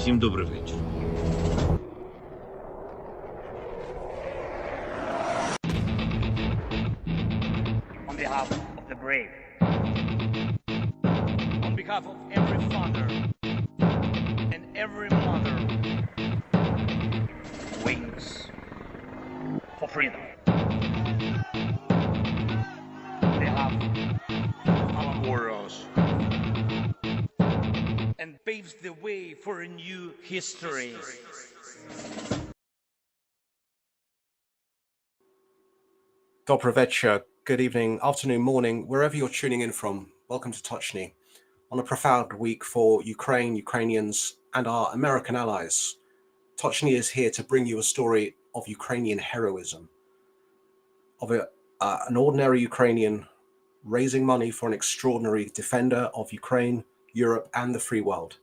Всім добрий вечір. On behalf of the brave. On behalf of every father and every mother Wings for freedom. On behalf of our warriors and paves the way for a new history. Dobry вечер, good evening, afternoon, morning, wherever you're tuning in from. Welcome to Tochnyi. On a profound week for Ukraine, Ukrainians, and our American allies, Tochnyi is here to bring you a story of Ukrainian heroism, of an ordinary Ukrainian raising money for an extraordinary defender of Ukraine, Europe, and the free world.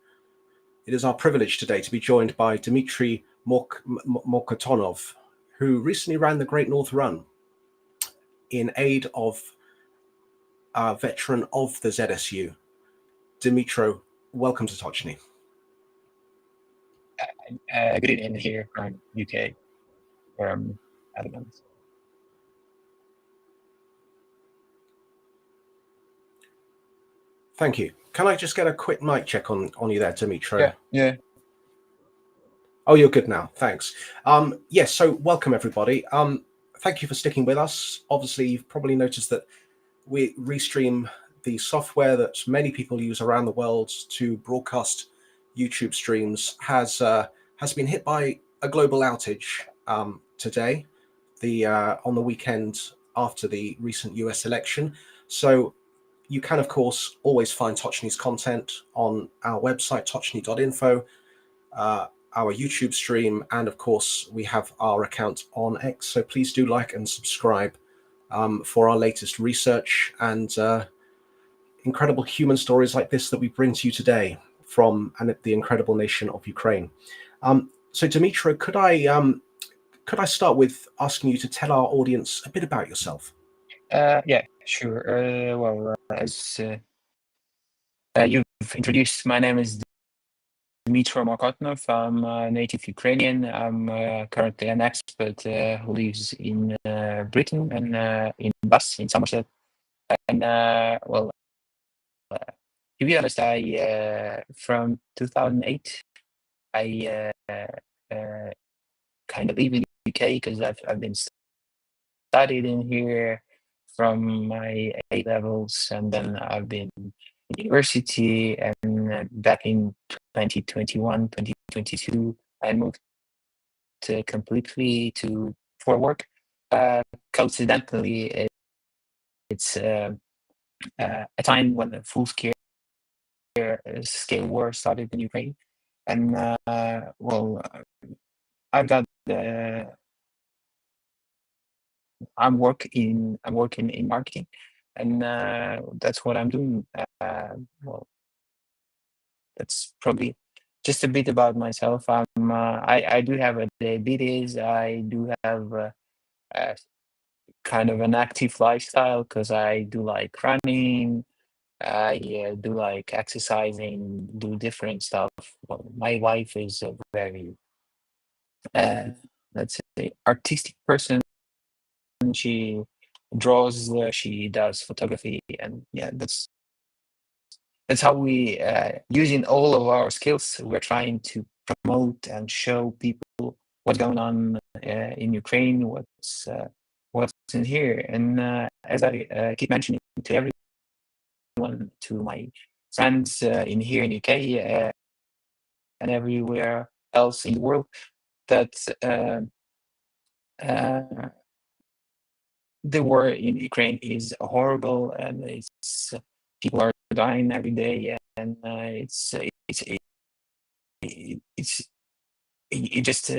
It is our privilege today to be joined by Dmytro Morkotonov, who recently ran the Great North Run in aid of a veteran of the ZSU. Dmytro, welcome to Tochnyi. Good evening here from UK, from Erlend. Thank you. Can I just get a quick mic check on you there, Dmytro? Yeah. Oh, you're good now. Thanks. Yes, so welcome everybody. Thank you for sticking with us. Obviously, you've probably noticed that we restream the software that many people use around the world to broadcast YouTube streams has been hit by a global outage today, on the weekend after the recent US election. So you can, of course, always find Tochny's content on our website, tochnyi.info, our YouTube stream, and of course, we have our account on X. So please do like and subscribe for our latest research and incredible human stories like this that we bring to you today from the incredible nation of Ukraine. So Dmytro, could I start with asking you to tell our audience a bit about yourself? Yeah, sure. As you've introduced, my name is Dmytro Morkotonov. I'm a native Ukrainian. I'm currently an expert who lives in Britain and in Bath, in Somerset. And to be honest, I from 2008, I kind of live in the UK because I've been studying here from my A levels, and then I've been in university, and back in 2021, 2022, I moved completely for work. Coincidentally, it's a time when the full-scale war started in Ukraine, and I've got I'm working in marketing, and that's what I'm doing. That's probably just a bit about myself. I do have a diabetes. I do have a kind of an active lifestyle because I do like running. I do like exercising, do different stuff. Well, my wife is a very, let's say, artistic person. She draws, she does photography, and yeah, that's how we, using all of our skills, we're trying to promote and show people what's going on in Ukraine, what's in here. And as I keep mentioning to everyone, to my friends in here in UK and everywhere else in the world, that the war in Ukraine is horrible, and it's people are dying every day, and it's just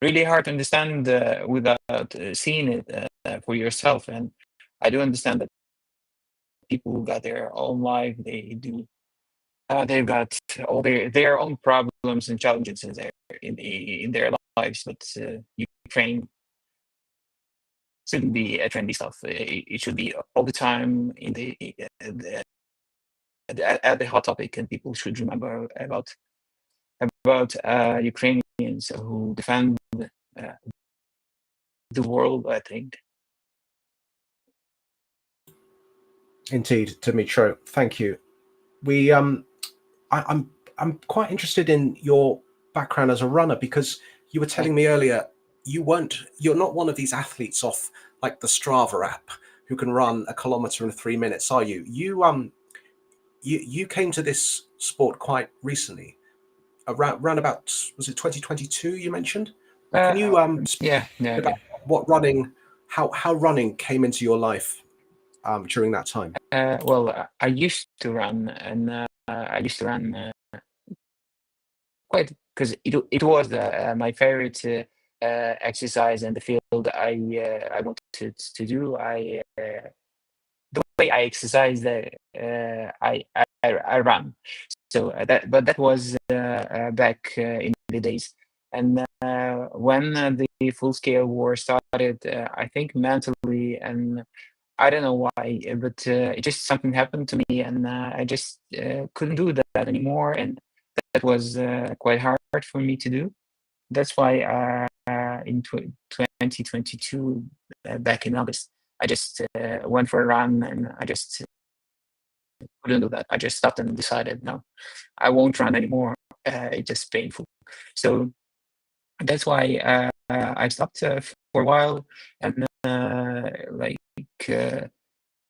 really hard to understand without seeing it for yourself. And I do understand that people who got their own life, they've got all their own problems and challenges in their lives, but Ukraine shouldn't be a trendy stuff. It should be all the time at the hot topic, and people should remember about about Ukrainians who defend the world, I think. Indeed, Dmytro, thank you. We I'm quite interested in your background as a runner, because you were telling me earlier you're not one of these athletes off like the Strava app who can run a kilometer in 3 minutes, are you? You came to this sport quite recently, around about, was it 2022 you mentioned? Can you speak Yeah. about what running, how running came into your life during that time? Well, I used to run, and I used to run quite, because it was my favorite exercise and the field I wanted to do. The way I exercise, I run. So that was back in the days. And when the full scale war started, I think mentally, and I don't know why, but it just something happened to me, and I just couldn't do that anymore, and that was quite hard for me to do. That's why in 2022, back in August, I just went for a run, and I just couldn't do that. I just stopped and decided, no, I won't run anymore. It's just painful. So that's why I stopped for a while, and like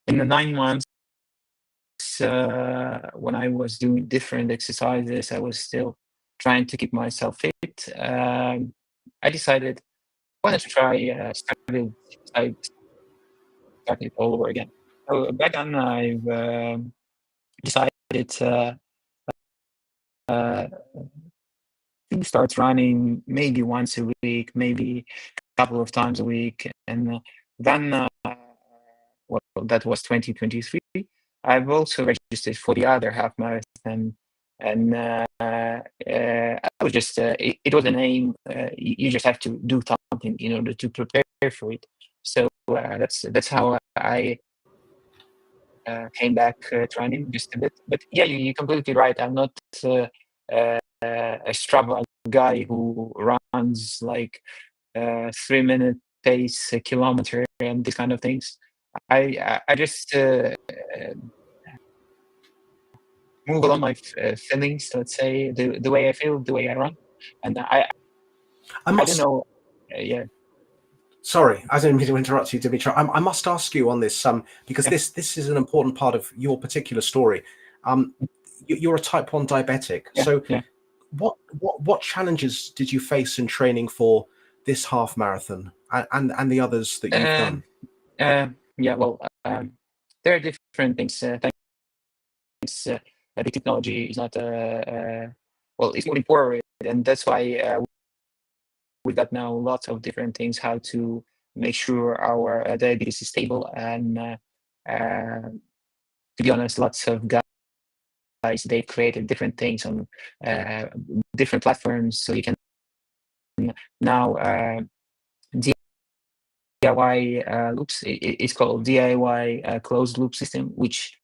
in the 9 months when I was doing different exercises, I was still trying to keep myself fit. I decided, why not try I started all over again. So back then, I've decided to start running maybe once a week, maybe a couple of times a week, and then well, that was 2023. I've also registered for the other half marathon, and I was just it was an aim. You just have to do something in order to prepare for it. So that's how I came back to running just a bit. But yeah, you're completely right. I'm not a Strava guy who runs like 3 minute pace a kilometer and these kind of things. I just move along my feelings, let's say, the way I feel, the way I run, and I I don't must know. Yeah, Sorry, I didn't mean to interrupt you, Dmytro. I must ask you on this, because yeah, this is an important part of your particular story. You're a type 1 diabetic. yeah, So yeah. what challenges did you face in training for this half marathon and the others that you've Um, done? yeah, well, there are different things. Thanks, the technology is not well, it's moving forward, and that's why we got now lots of different things how to make sure our diabetes is stable. And to be honest, lots of guys, they created different things on different platforms, so you can now DIY loops. It's called DIY closed loop system, which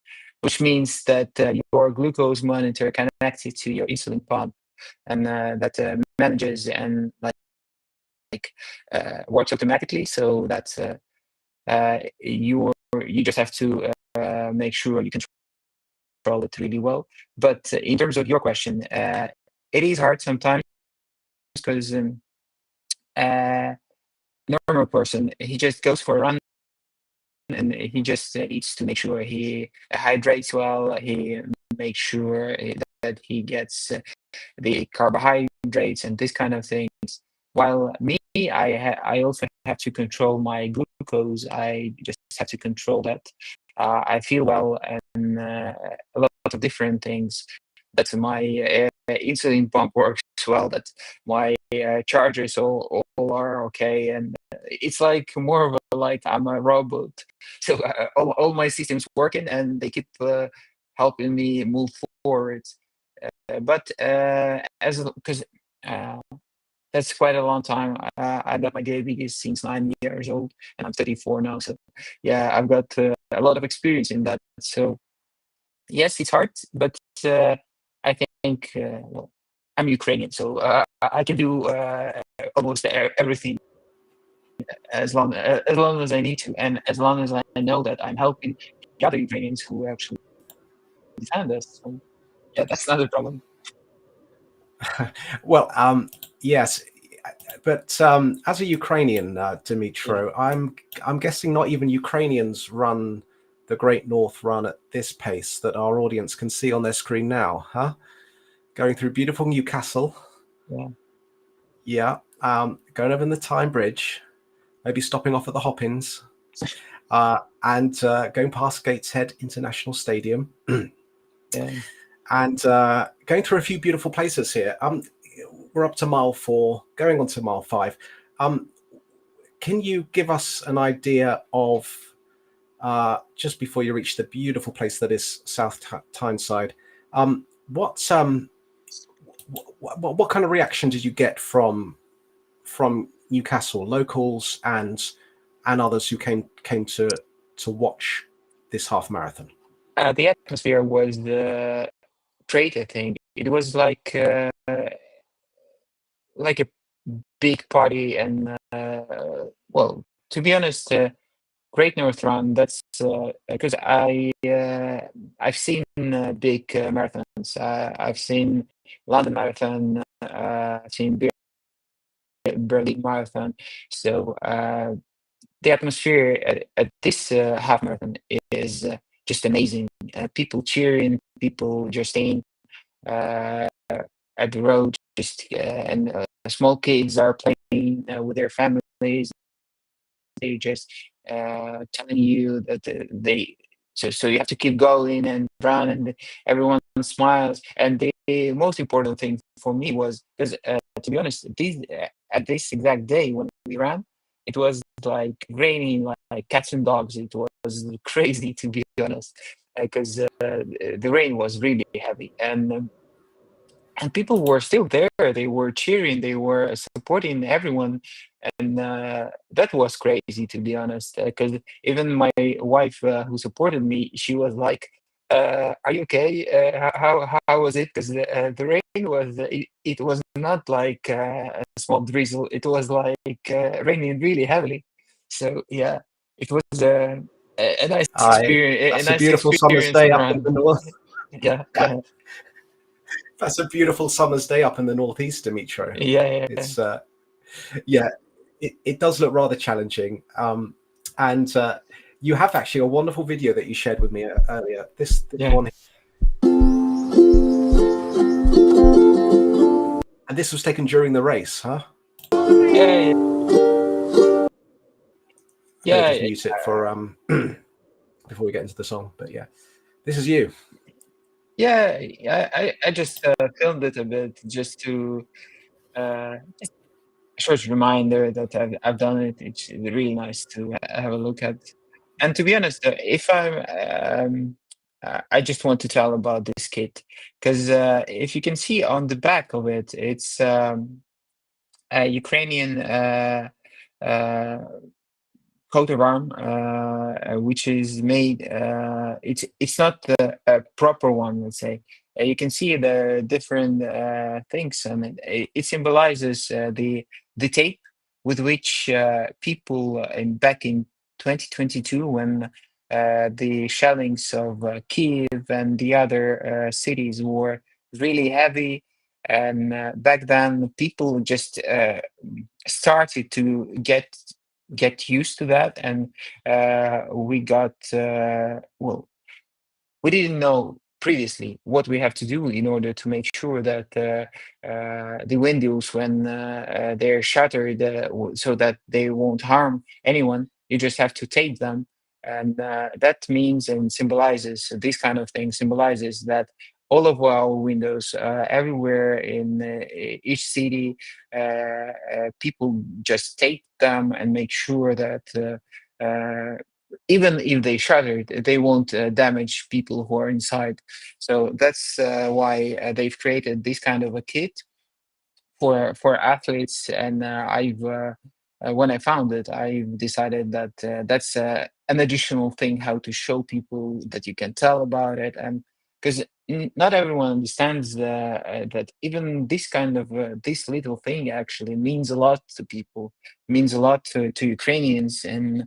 means that your glucose monitor connected to your insulin pump, and that manages and works automatically, so that you just have to make sure you control it really well. But in terms of your question, it is hard sometimes, because normal person, he just goes for a run, and he just eats to make sure he hydrates well. He makes sure that he gets the carbohydrates and this kind of things. While me, I also have to control my glucose. I just have to control that. I feel well, and a lot of different things. That my insulin pump works well. That my chargers all are okay, and it's like more of a, like I'm a robot. So all my systems working, and they keep helping me move forward. But as because that's quite a long time. I got my diabetes since 9 years old, and I'm 34 now. So yeah, I've got a lot of experience in that. So yes, it's hard, but I think well, I'm Ukrainian, so I can do almost everything as long as I need to, and as long as I know that I'm helping the other Ukrainians who actually defend us. So yeah, that's not a problem. Well, yes, but as a Ukrainian, Dmytro, I'm guessing not even Ukrainians run the Great North Run at this pace that our audience can see on their screen now, huh? Going through beautiful Newcastle. Yeah. Yeah. Going over the Tyne Bridge, maybe stopping off at the Hoppins, and going past Gateshead International Stadium. Yeah. And going through a few beautiful places here. We're up to mile 4, going on to mile 5. Can you give us an idea of, just before you reach the beautiful place that is South Tyneside, what kind of reaction did you get from Newcastle locals and others who came to watch this half marathon? The atmosphere was great. I think it was like a big party, and well, to be honest, Great North Run. That's because I've seen big marathons. I've seen London Marathon. I've seen Berlin Marathon. So the atmosphere at this half marathon is just amazing. People cheering, people just staying at the road, just and small kids are playing with their families. They just telling you that they so you have to keep going and run, and everyone smiles. And the most important thing for me was because to be honest, at this exact day when we ran, it was like raining like cats and dogs. It was crazy, to be honest, because the rain was really heavy, and people were still there. They were cheering, they were supporting everyone, and that was crazy, to be honest, because even my wife, who supported me, she was like, are you okay? How was it? Because the rain was it was not like a small drizzle, it was like raining really heavily. So yeah, it was a nice experience, a That's a nice beautiful summer's experience day to up in run. the north. Yeah, yeah, That's a beautiful summer's day up in the northeast, Dmytro. yeah, yeah, It's yeah, it does look rather challenging. And you have actually a wonderful video that you shared with me earlier. This yeah. one, and this was taken during the race, huh? Yeah, I'm going to yeah, just mute it for before we get into the song. But yeah, this is you. yeah. I just filmed it a bit just to just a short reminder that I've done it. It's really nice to have a look at. And to be honest, if I just want to tell about this kit because if you can see on the back of it, it's a Ukrainian uh, coat of arm, which is made. It's not a proper one, let's say. You can see the different things, and it symbolizes the tape with which people back in 2022, when the shellings of Kyiv and the other cities were really heavy, and back then people just started to get used to that, and we got well, we didn't know previously what we have to do in order to make sure that the windows, when they're shattered, so that they won't harm anyone, you just have to tape them. And that means and symbolizes, this kind of thing symbolizes that all of our windows, everywhere in each city, people just tape them and make sure that even if they shattered, they won't damage people who are inside. So that's why they've created this kind of a kit for athletes. And I've when I found it, I decided that that's an additional thing how to show people that you can tell about it. And because not everyone understands that even this kind of this little thing actually means a lot to people, means a lot to Ukrainians, and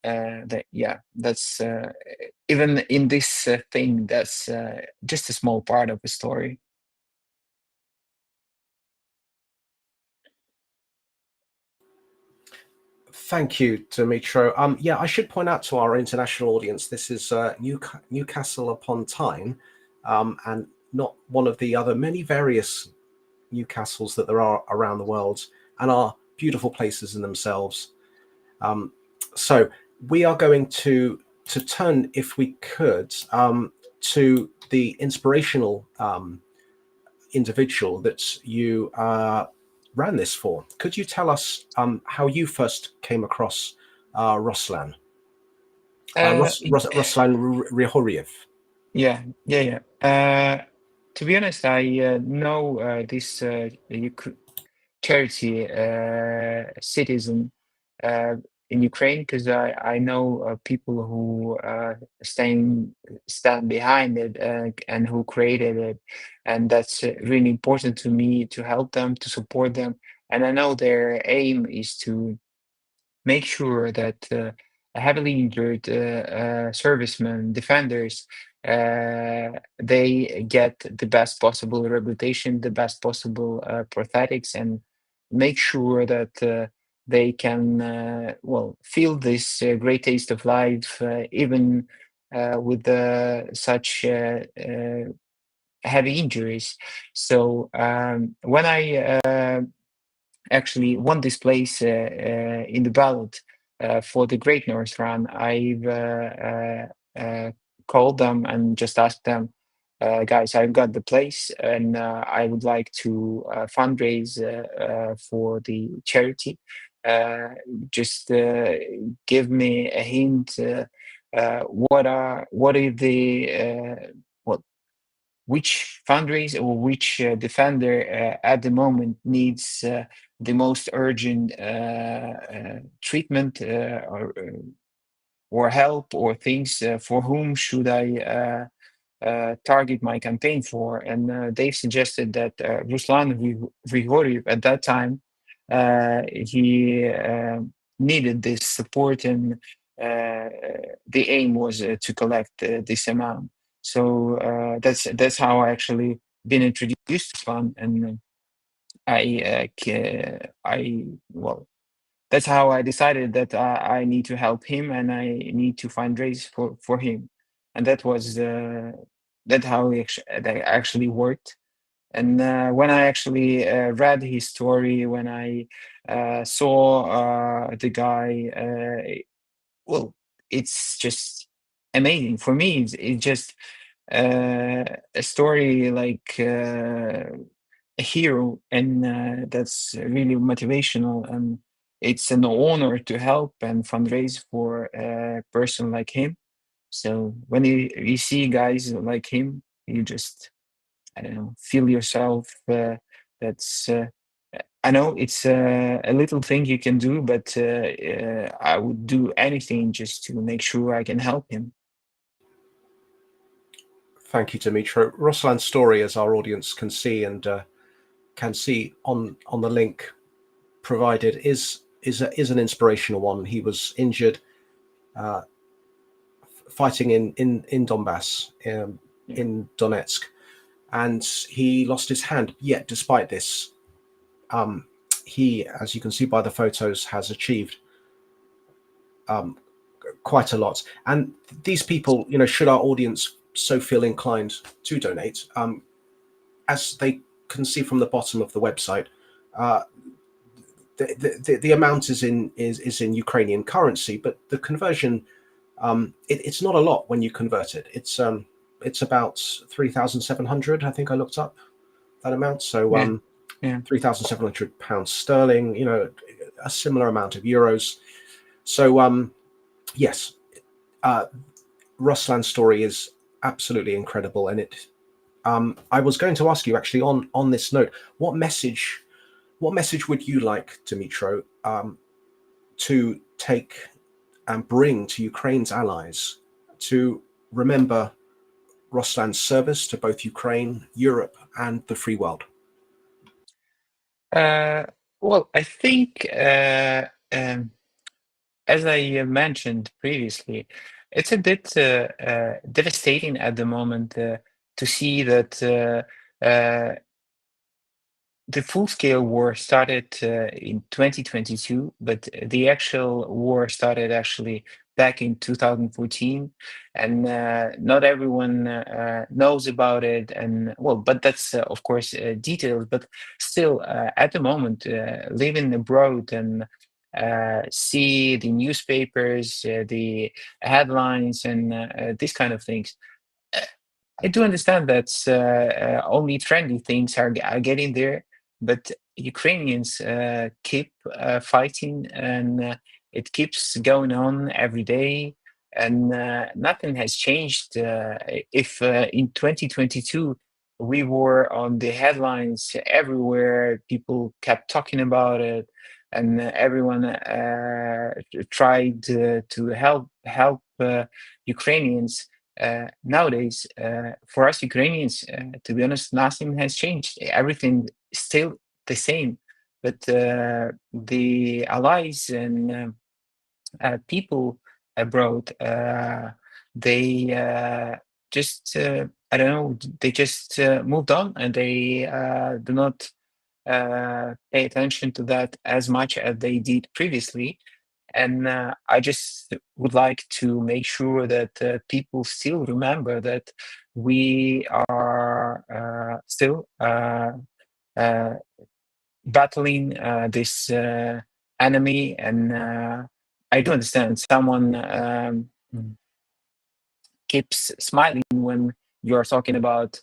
that yeah, that's even in this thing, that's just a small part of the story. Thank you, Dmytro. Yeah, I should point out to our international audience, this is Newcastle upon Tyne, and not one of the other many various Newcastles that there are around the world, and are beautiful places in themselves. So we are going to turn, if we could, to the inspirational individual that you ran this for. Could you tell us how you first came across Ruslan? Ruslan Rihoriev. Yeah. To be honest, I know this charity citizen uh, in Ukraine, because I know people who stand behind it and who created it, and that's really important to me to help them, to support them, and I know their aim is to make sure that heavily injured servicemen, defenders, they get the best possible rehabilitation, the best possible prosthetics, and make sure that they can well feel this great taste of life, even with such heavy injuries. So when I actually won this place in the ballot for the Great North Run, I've called them and just asked them, guys, I've got the place and I would like to fundraise for the charity. Just give me a hint. What are the what which fundraiser or which defender at the moment needs the most urgent treatment or help or things, for whom should I target my campaign for? And they've suggested that Ruslan Grigoriev at that time, he needed this support, and the aim was to collect this amount. So that's how I actually been introduced to fun, and I well, that's how I decided that I need to help him and I need to fundraise for him, and that was that how that actually worked. And when I actually read his story, when I saw the guy, well, it's just amazing for me. It's just a story like a hero, and that's really motivational. And it's an honor to help and fundraise for a person like him. So when you see guys like him, you just, I don't know, feel yourself. That's I know it's a little thing you can do, but I would do anything just to make sure I can help him. Thank you, Dmytro. Ruslan's story, as our audience can see and can see on the link provided, is an inspirational one. He was injured fighting in Donbass, in Donetsk, and he lost his hand. Yet, despite this, he, as you can see by the photos, has achieved quite a lot. And these people, should our audience so feel inclined to donate, as they can see from the bottom of the website, the amount is in Ukrainian currency, but the conversion, it's not a lot when you convert it. It's about 3,700. I think I looked up that amount. So Yeah. 3,700 pounds sterling. A similar amount of euros. So yes, Ruslan's story is absolutely incredible, and it. I was going to ask you actually on this note, what message would you like, Dmytro, to take and bring to Ukraine's allies to remember Ruslan's service to both Ukraine, Europe, and the free world? Well, I think, as I mentioned previously, it's a bit devastating at the moment to see that the full-scale war started in 2022, but the actual war started actually back in 2014, and not everyone knows about it. And well, but that's of course details. But still, at the moment, living abroad and see the newspapers, the headlines, and these kind of things. I do understand that only trendy things are getting there, but Ukrainians keep fighting, and it keeps going on every day, and nothing has changed. If in 2022 we were on the headlines everywhere, people kept talking about it, and everyone tried to help Ukrainians. Nowadays, for us Ukrainians, to be honest, nothing has changed. Everything is still the same. But the allies and people abroad, they just, I don't know, they just moved on, and they do not pay attention to that as much as they did previously. And I just would like to make sure that people still remember that we are still battling this enemy. And I do understand someone keeps smiling when you're talking about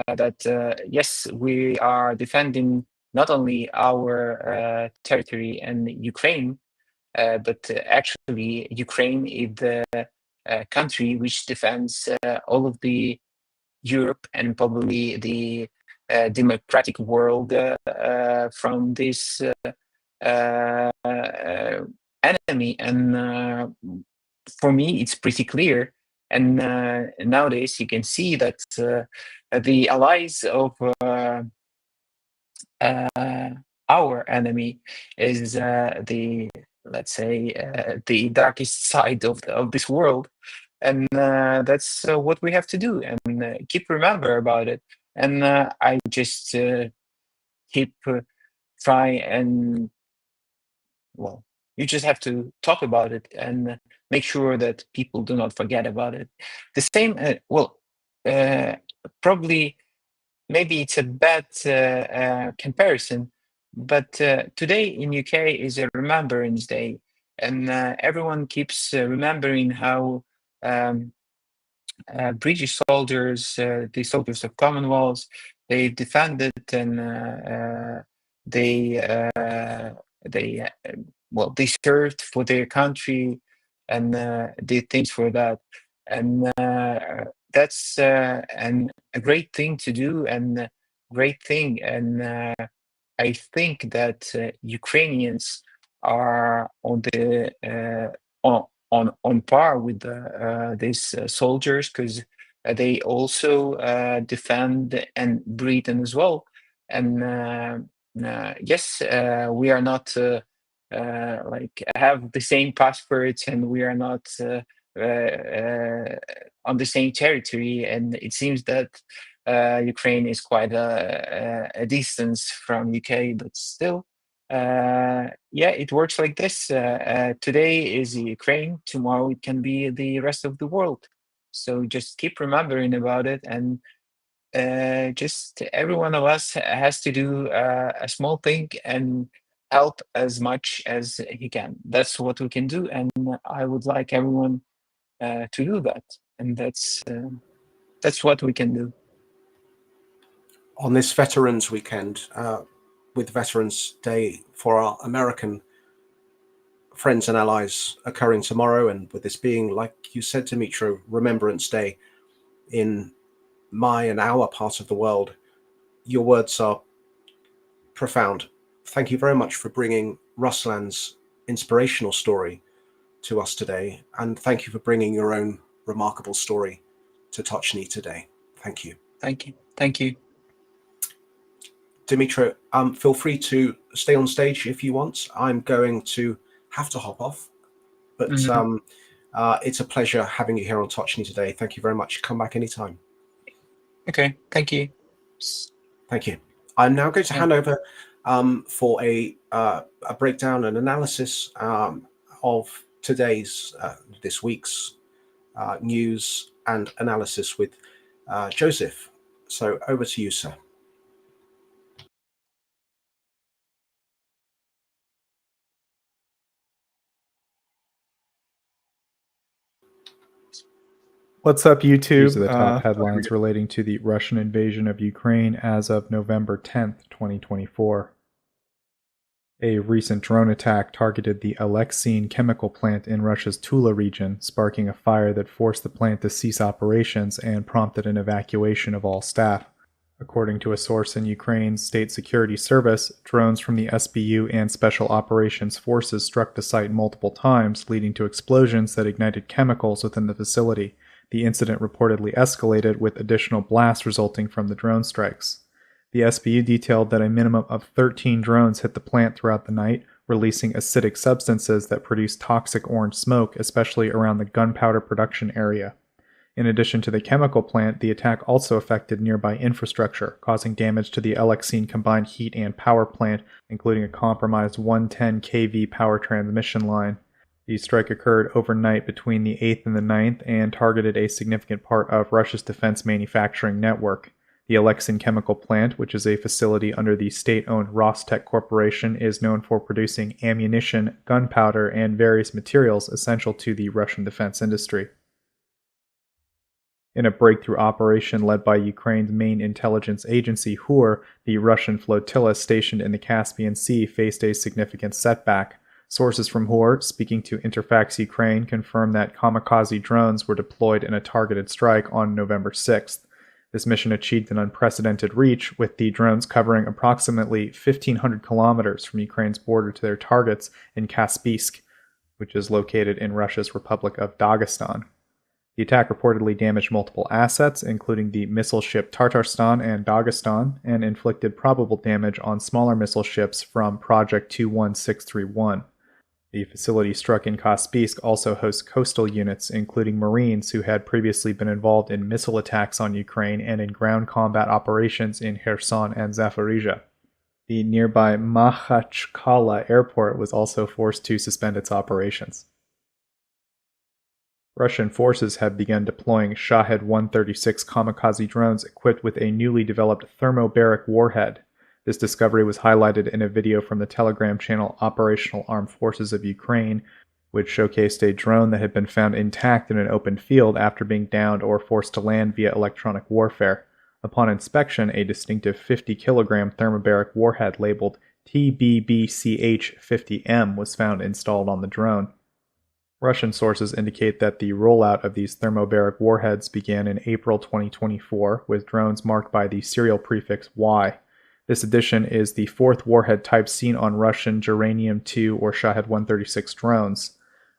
that. Yes, we are defending not only our territory and Ukraine, but actually, Ukraine is the country which defends all of the Europe and probably the democratic world from this enemy. And for me, it's pretty clear. And nowadays, you can see that the allies of our enemy is the, let's say, the darkest side of this world. And that's what we have to do, and keep remember about it. And I just keep try and, well, you just have to talk about it and make sure that people do not forget about it. The same, probably, maybe it's a bad comparison, but today in UK is a Remembrance Day, and everyone keeps remembering how British soldiers, the soldiers of Commonwealth, they defended, and they they well, they served for their country and did things for that. And that's a great thing to do, and a great thing. And I think that Ukrainians are on the on par with these soldiers, because they also defend and Britain as well. And yes, we are not like have the same passports, and we are not on the same territory. And it seems that Ukraine is quite a distance from UK, but still, yeah, it works like this. Today is Ukraine, tomorrow it can be the rest of the world. So just keep remembering about it, and just every one of us has to do a small thing and help as much as he can. That's what we can do, and I would like everyone to do that, and that's what we can do. On this Veterans Weekend, with Veterans Day for our American friends and allies occurring tomorrow, and with this being, like you said, Dmytro, Remembrance Day in my and our part of the world, your words are profound. Thank you very much for bringing Ruslan's inspirational story to us today, and thank you for bringing your own remarkable story to Tochnyi today. Thank you. Thank you. Thank you. Dmytro, feel free to stay on stage if you want. I'm going to have to hop off, but it's a pleasure having you here on Tochnyi today. Thank you very much. Come back anytime. Okay. Thank you. Thank you. I'm now going to hand over for a breakdown and analysis of today's, this week's news and analysis with Joseph. So over to you, sir. What's up, YouTube? These are the top headlines relating to the Russian invasion of Ukraine as of November 10th, 2024. A recent drone attack targeted the Alexein chemical plant in Russia's Tula region, sparking a fire that forced the plant to cease operations and prompted an evacuation of all staff. According to a source in Ukraine's state security service, drones from the SBU and Special Operations Forces struck the site multiple times, leading to explosions that ignited chemicals within the facility. The incident reportedly escalated, with additional blasts resulting from the drone strikes. The SBU detailed that a minimum of 13 drones hit the plant throughout the night, releasing acidic substances that produce toxic orange smoke, especially around the gunpowder production area. In addition to the chemical plant, the attack also affected nearby infrastructure, causing damage to the Alexein combined heat and power plant, including a compromised 110 kV power transmission line. The strike occurred overnight between the 8th and the 9th and targeted a significant part of Russia's defense manufacturing network. The Alexein chemical plant, which is a facility under the state-owned Rostec Corporation, is known for producing ammunition, gunpowder, and various materials essential to the Russian defense industry. In a breakthrough operation led by Ukraine's main intelligence agency, HUR, the Russian flotilla stationed in the Caspian Sea faced a significant setback. Sources from HUR, speaking to Interfax Ukraine, confirmed that kamikaze drones were deployed in a targeted strike on November 6th. This mission achieved an unprecedented reach, with the drones covering approximately 1,500 kilometers from Ukraine's border to their targets in Kaspisk, which is located in Russia's Republic of Dagestan. The attack reportedly damaged multiple assets, including the missile ship Tatarstan and Dagestan, and inflicted probable damage on smaller missile ships from Project 21631. The facility struck in Kaspisk also hosts coastal units, including Marines who had previously been involved in missile attacks on Ukraine and in ground combat operations in Kherson and Zaporizhia. The nearby Makhachkala airport was also forced to suspend its operations. Russian forces have begun deploying Shahed 136 kamikaze drones equipped with a newly developed thermobaric warhead. This discovery was highlighted in a video from the Telegram channel Operational Armed Forces of Ukraine, which showcased a drone that had been found intact in an open field after being downed or forced to land via electronic warfare. Upon inspection, a distinctive 50-kilogram thermobaric warhead labeled TBBCH-50M was found installed on the drone. Russian sources indicate that the rollout of these thermobaric warheads began in April 2024, with drones marked by the serial prefix Y. This edition is the fourth warhead type seen on Russian Geranium-2 or Shahed 136 drones.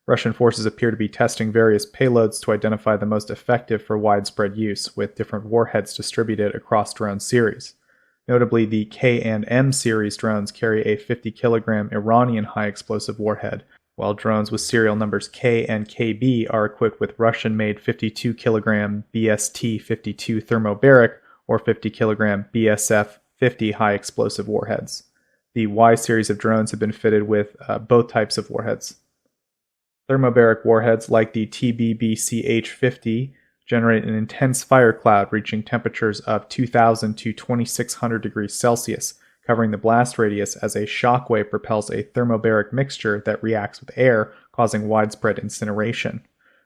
Russian forces appear to be testing various payloads to identify the most effective for widespread use, with different warheads distributed across drone series. Notably, the K and M series drones carry a 50-kilogram Iranian high-explosive warhead, while drones with serial numbers K and KB are equipped with Russian-made 52-kilogram BST-52 thermobaric or 50-kilogram BSF-50 high-explosive warheads. The Y series of drones have been fitted with both types of warheads. Thermobaric warheads like the TBBCH-50 generate an intense fire cloud reaching temperatures of 2,000 to 2,600 degrees Celsius, covering the blast radius as a shockwave propels a thermobaric mixture that reacts with air, causing widespread incineration.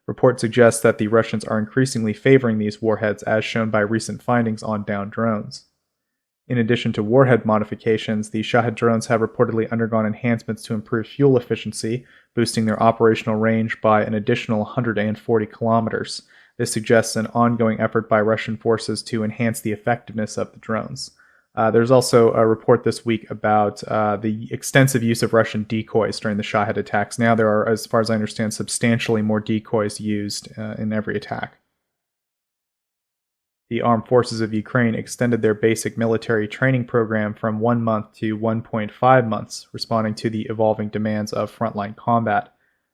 Reports suggest that the Russians are increasingly favoring these warheads, as shown by recent findings on downed drones. In addition to warhead modifications, the Shahed drones have reportedly undergone enhancements to improve fuel efficiency, boosting their operational range by an additional 140 kilometers. This suggests an ongoing effort by Russian forces to enhance the effectiveness of the drones. There's also a report this week about the extensive use of Russian decoys during the Shahed attacks. Now there are, as far as I understand, substantially more decoys used in every attack. The Armed Forces of Ukraine extended their basic military training program from 1 month to 1.5 months, responding to the evolving demands of frontline combat.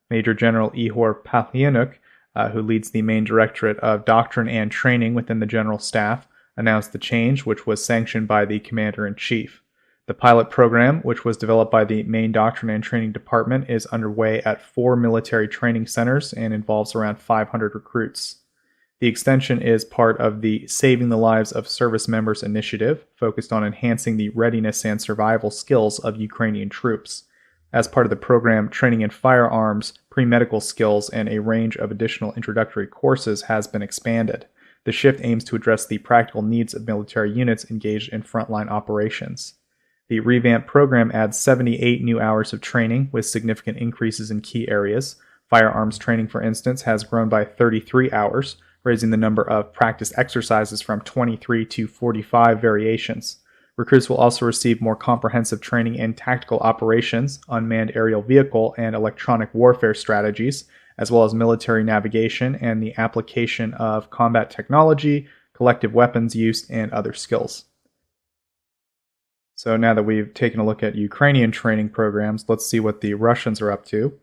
Major General Ihor Pahlianuk, who leads the main directorate of doctrine and training within the General Staff, announced the change, which was sanctioned by the Commander-in-Chief. The pilot program, which was developed by the main doctrine and training department, is underway at 4 military training centers and involves around 500 recruits. The extension is part of the Saving the Lives of Service Members initiative, focused on enhancing the readiness and survival skills of Ukrainian troops. As part of the program, training in firearms, pre-medical skills, and a range of additional introductory courses has been expanded. The shift aims to address the practical needs of military units engaged in frontline operations. The revamped program adds 78 new hours of training, with significant increases in key areas. Firearms training, for instance, has grown by 33 hours, raising the number of practice exercises from 23 to 45 variations. Recruits will also receive more comprehensive training in tactical operations, unmanned aerial vehicle, and electronic warfare strategies, as well as military navigation and the application of combat technology, collective weapons use, and other skills. So now that we've taken a look at Ukrainian training programs, let's see what the Russians are up to.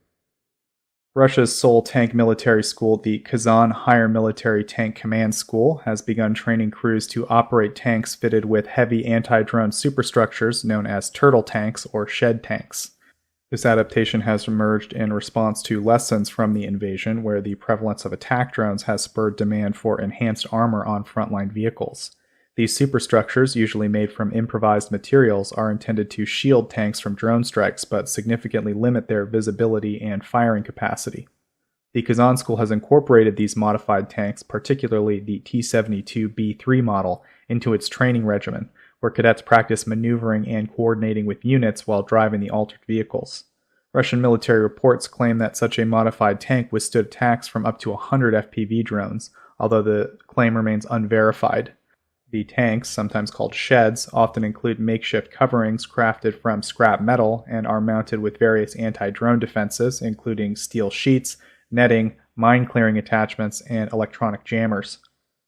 Russia's sole tank military school, the Kazan Higher Military Tank Command School, has begun training crews to operate tanks fitted with heavy anti-drone superstructures known as turtle tanks or shed tanks. This adaptation has emerged in response to lessons from the invasion, where the prevalence of attack drones has spurred demand for enhanced armor on frontline vehicles. These superstructures, usually made from improvised materials, are intended to shield tanks from drone strikes but significantly limit their visibility and firing capacity. The Kazan School has incorporated these modified tanks, particularly the T-72B3 model, into its training regimen, where cadets practice maneuvering and coordinating with units while driving the altered vehicles. Russian military reports claim that such a modified tank withstood attacks from up to 100 FPV drones, although the claim remains unverified. The tanks, sometimes called sheds, often include makeshift coverings crafted from scrap metal and are mounted with various anti-drone defenses, including steel sheets, netting, mine-clearing attachments, and electronic jammers.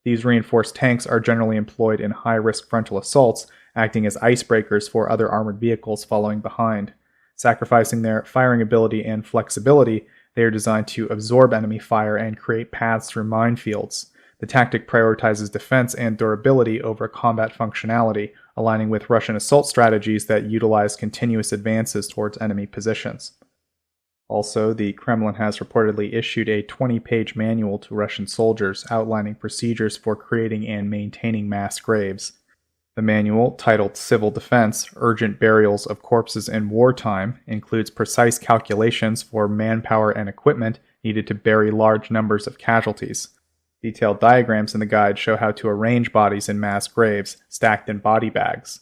These reinforced tanks are generally employed in high-risk frontal assaults, acting as icebreakers for other armored vehicles following behind. Sacrificing their firing ability and flexibility, they are designed to absorb enemy fire and create paths through minefields. The tactic prioritizes defense and durability over combat functionality, aligning with Russian assault strategies that utilize continuous advances towards enemy positions. Also, the Kremlin has reportedly issued a 20-page manual to Russian soldiers outlining procedures for creating and maintaining mass graves. The manual, titled Civil Defense: Urgent Burials of Corpses in Wartime, includes precise calculations for manpower and equipment needed to bury large numbers of casualties. Detailed diagrams in the guide show how to arrange bodies in mass graves, stacked in body bags.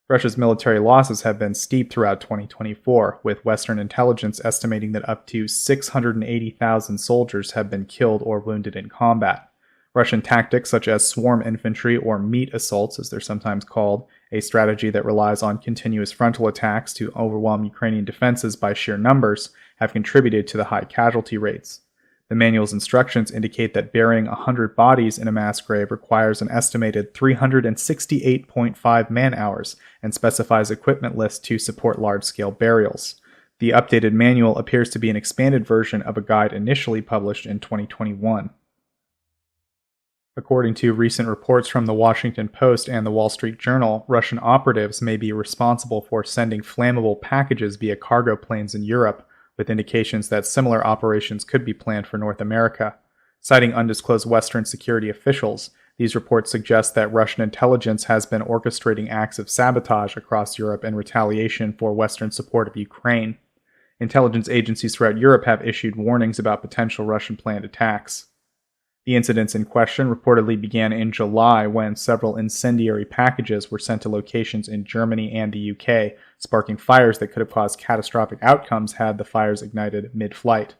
Russia's military losses have been steep throughout 2024, with Western intelligence estimating that up to 680,000 soldiers have been killed or wounded in combat. Russian tactics such as swarm infantry or meat assaults, as they're sometimes called, a strategy that relies on continuous frontal attacks to overwhelm Ukrainian defenses by sheer numbers, have contributed to the high casualty rates. The manual's instructions indicate that burying 100 bodies in a mass grave requires an estimated 368.5 man-hours and specifies equipment lists to support large-scale burials. The updated manual appears to be an expanded version of a guide initially published in 2021. According to recent reports from the Washington Post and the Wall Street Journal, Russian operatives may be responsible for sending flammable packages via cargo planes in Europe, with indications that similar operations could be planned for North America. Citing undisclosed Western security officials, these reports suggest that Russian intelligence has been orchestrating acts of sabotage across Europe in retaliation for Western support of Ukraine. Intelligence agencies throughout Europe have issued warnings about potential Russian planned attacks. The incidents in question reportedly began in July when several incendiary packages were sent to locations in Germany and the UK, sparking fires that could have caused catastrophic outcomes had the fires ignited mid-flight.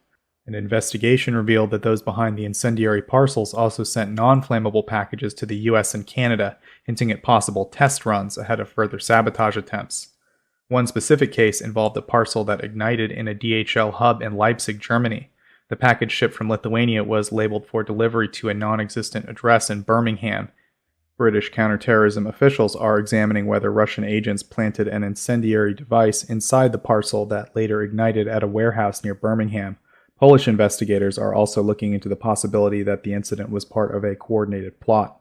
An investigation revealed that those behind the incendiary parcels also sent non-flammable packages to the US and Canada, hinting at possible test runs ahead of further sabotage attempts. One specific case involved a parcel that ignited in a DHL hub in Leipzig, Germany. The package shipped from Lithuania was labeled for delivery to a non-existent address in Birmingham. British counterterrorism officials are examining whether Russian agents planted an incendiary device inside the parcel that later ignited at a warehouse near Birmingham. Polish investigators are also looking into the possibility that the incident was part of a coordinated plot.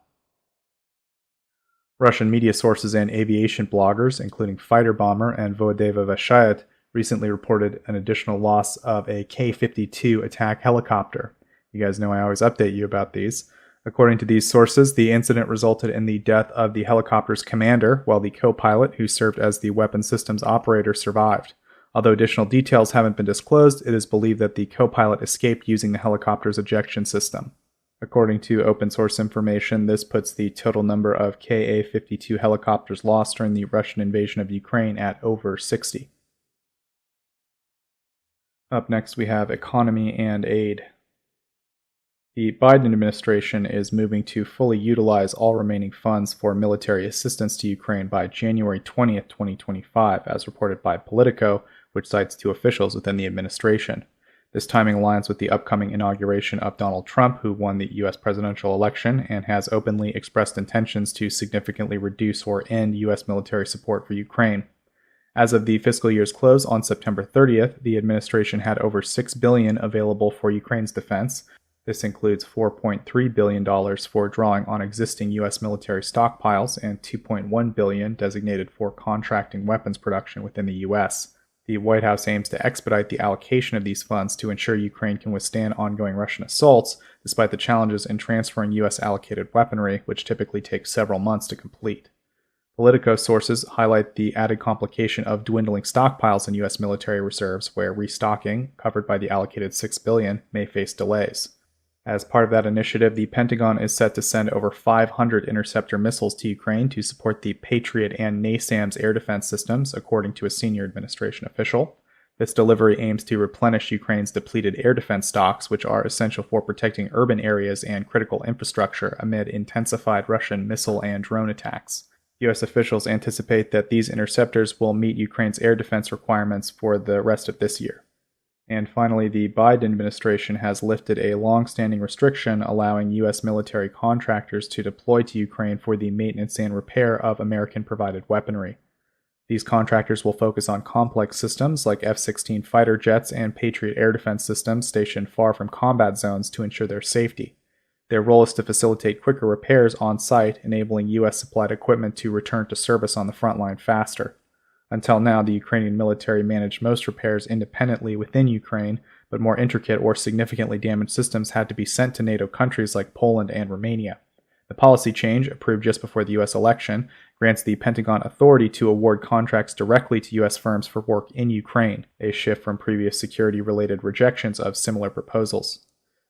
Russian media sources and aviation bloggers, including fighter bomber and Voyeva Vashayat, recently reported an additional loss of a K-52 attack helicopter. You guys know I always update you about these. According to these sources, the incident resulted in the death of the helicopter's commander, while the co-pilot, who served as the weapon systems operator, survived. Although additional details haven't been disclosed, it is believed that the co-pilot escaped using the helicopter's ejection system. According to open source information, this puts the total number of Ka-52 helicopters lost during the Russian invasion of Ukraine at over 60. Up next, we have economy and aid. The Biden administration is moving to fully utilize all remaining funds for military assistance to Ukraine by January 20th, 2025, as reported by Politico, which cites two officials within the administration. This timing aligns with the upcoming inauguration of Donald Trump, who won the U.S. presidential election and has openly expressed intentions to significantly reduce or end U.S. military support for Ukraine. As of the fiscal year's close on September 30th, the administration had over $6 billion available for Ukraine's defense. This includes $4.3 billion for drawing on existing U.S. military stockpiles and $2.1 billion designated for contracting weapons production within the U.S. The White House aims to expedite the allocation of these funds to ensure Ukraine can withstand ongoing Russian assaults, despite the challenges in transferring U.S. allocated weaponry, which typically takes several months to complete. Politico sources highlight the added complication of dwindling stockpiles in U.S. military reserves, where restocking, covered by the allocated $6 billion, may face delays. As part of that initiative, the Pentagon is set to send over 500 interceptor missiles to Ukraine to support the Patriot and NASAMS air defense systems, according to a senior administration official. This delivery aims to replenish Ukraine's depleted air defense stocks, which are essential for protecting urban areas and critical infrastructure amid intensified Russian missile and drone attacks. U.S. officials anticipate that these interceptors will meet Ukraine's air defense requirements for the rest of this year. And finally, the Biden administration has lifted a long-standing restriction allowing U.S. military contractors to deploy to Ukraine for the maintenance and repair of American-provided weaponry. These contractors will focus on complex systems like F-16 fighter jets and Patriot air defense systems stationed far from combat zones to ensure their safety. Their role is to facilitate quicker repairs on site, enabling U.S.-supplied equipment to return to service on the front line faster. Until now, the Ukrainian military managed most repairs independently within Ukraine, but more intricate or significantly damaged systems had to be sent to NATO countries like Poland and Romania. The policy change, approved just before the U.S. election, grants the Pentagon authority to award contracts directly to U.S. firms for work in Ukraine, a shift from previous security-related rejections of similar proposals.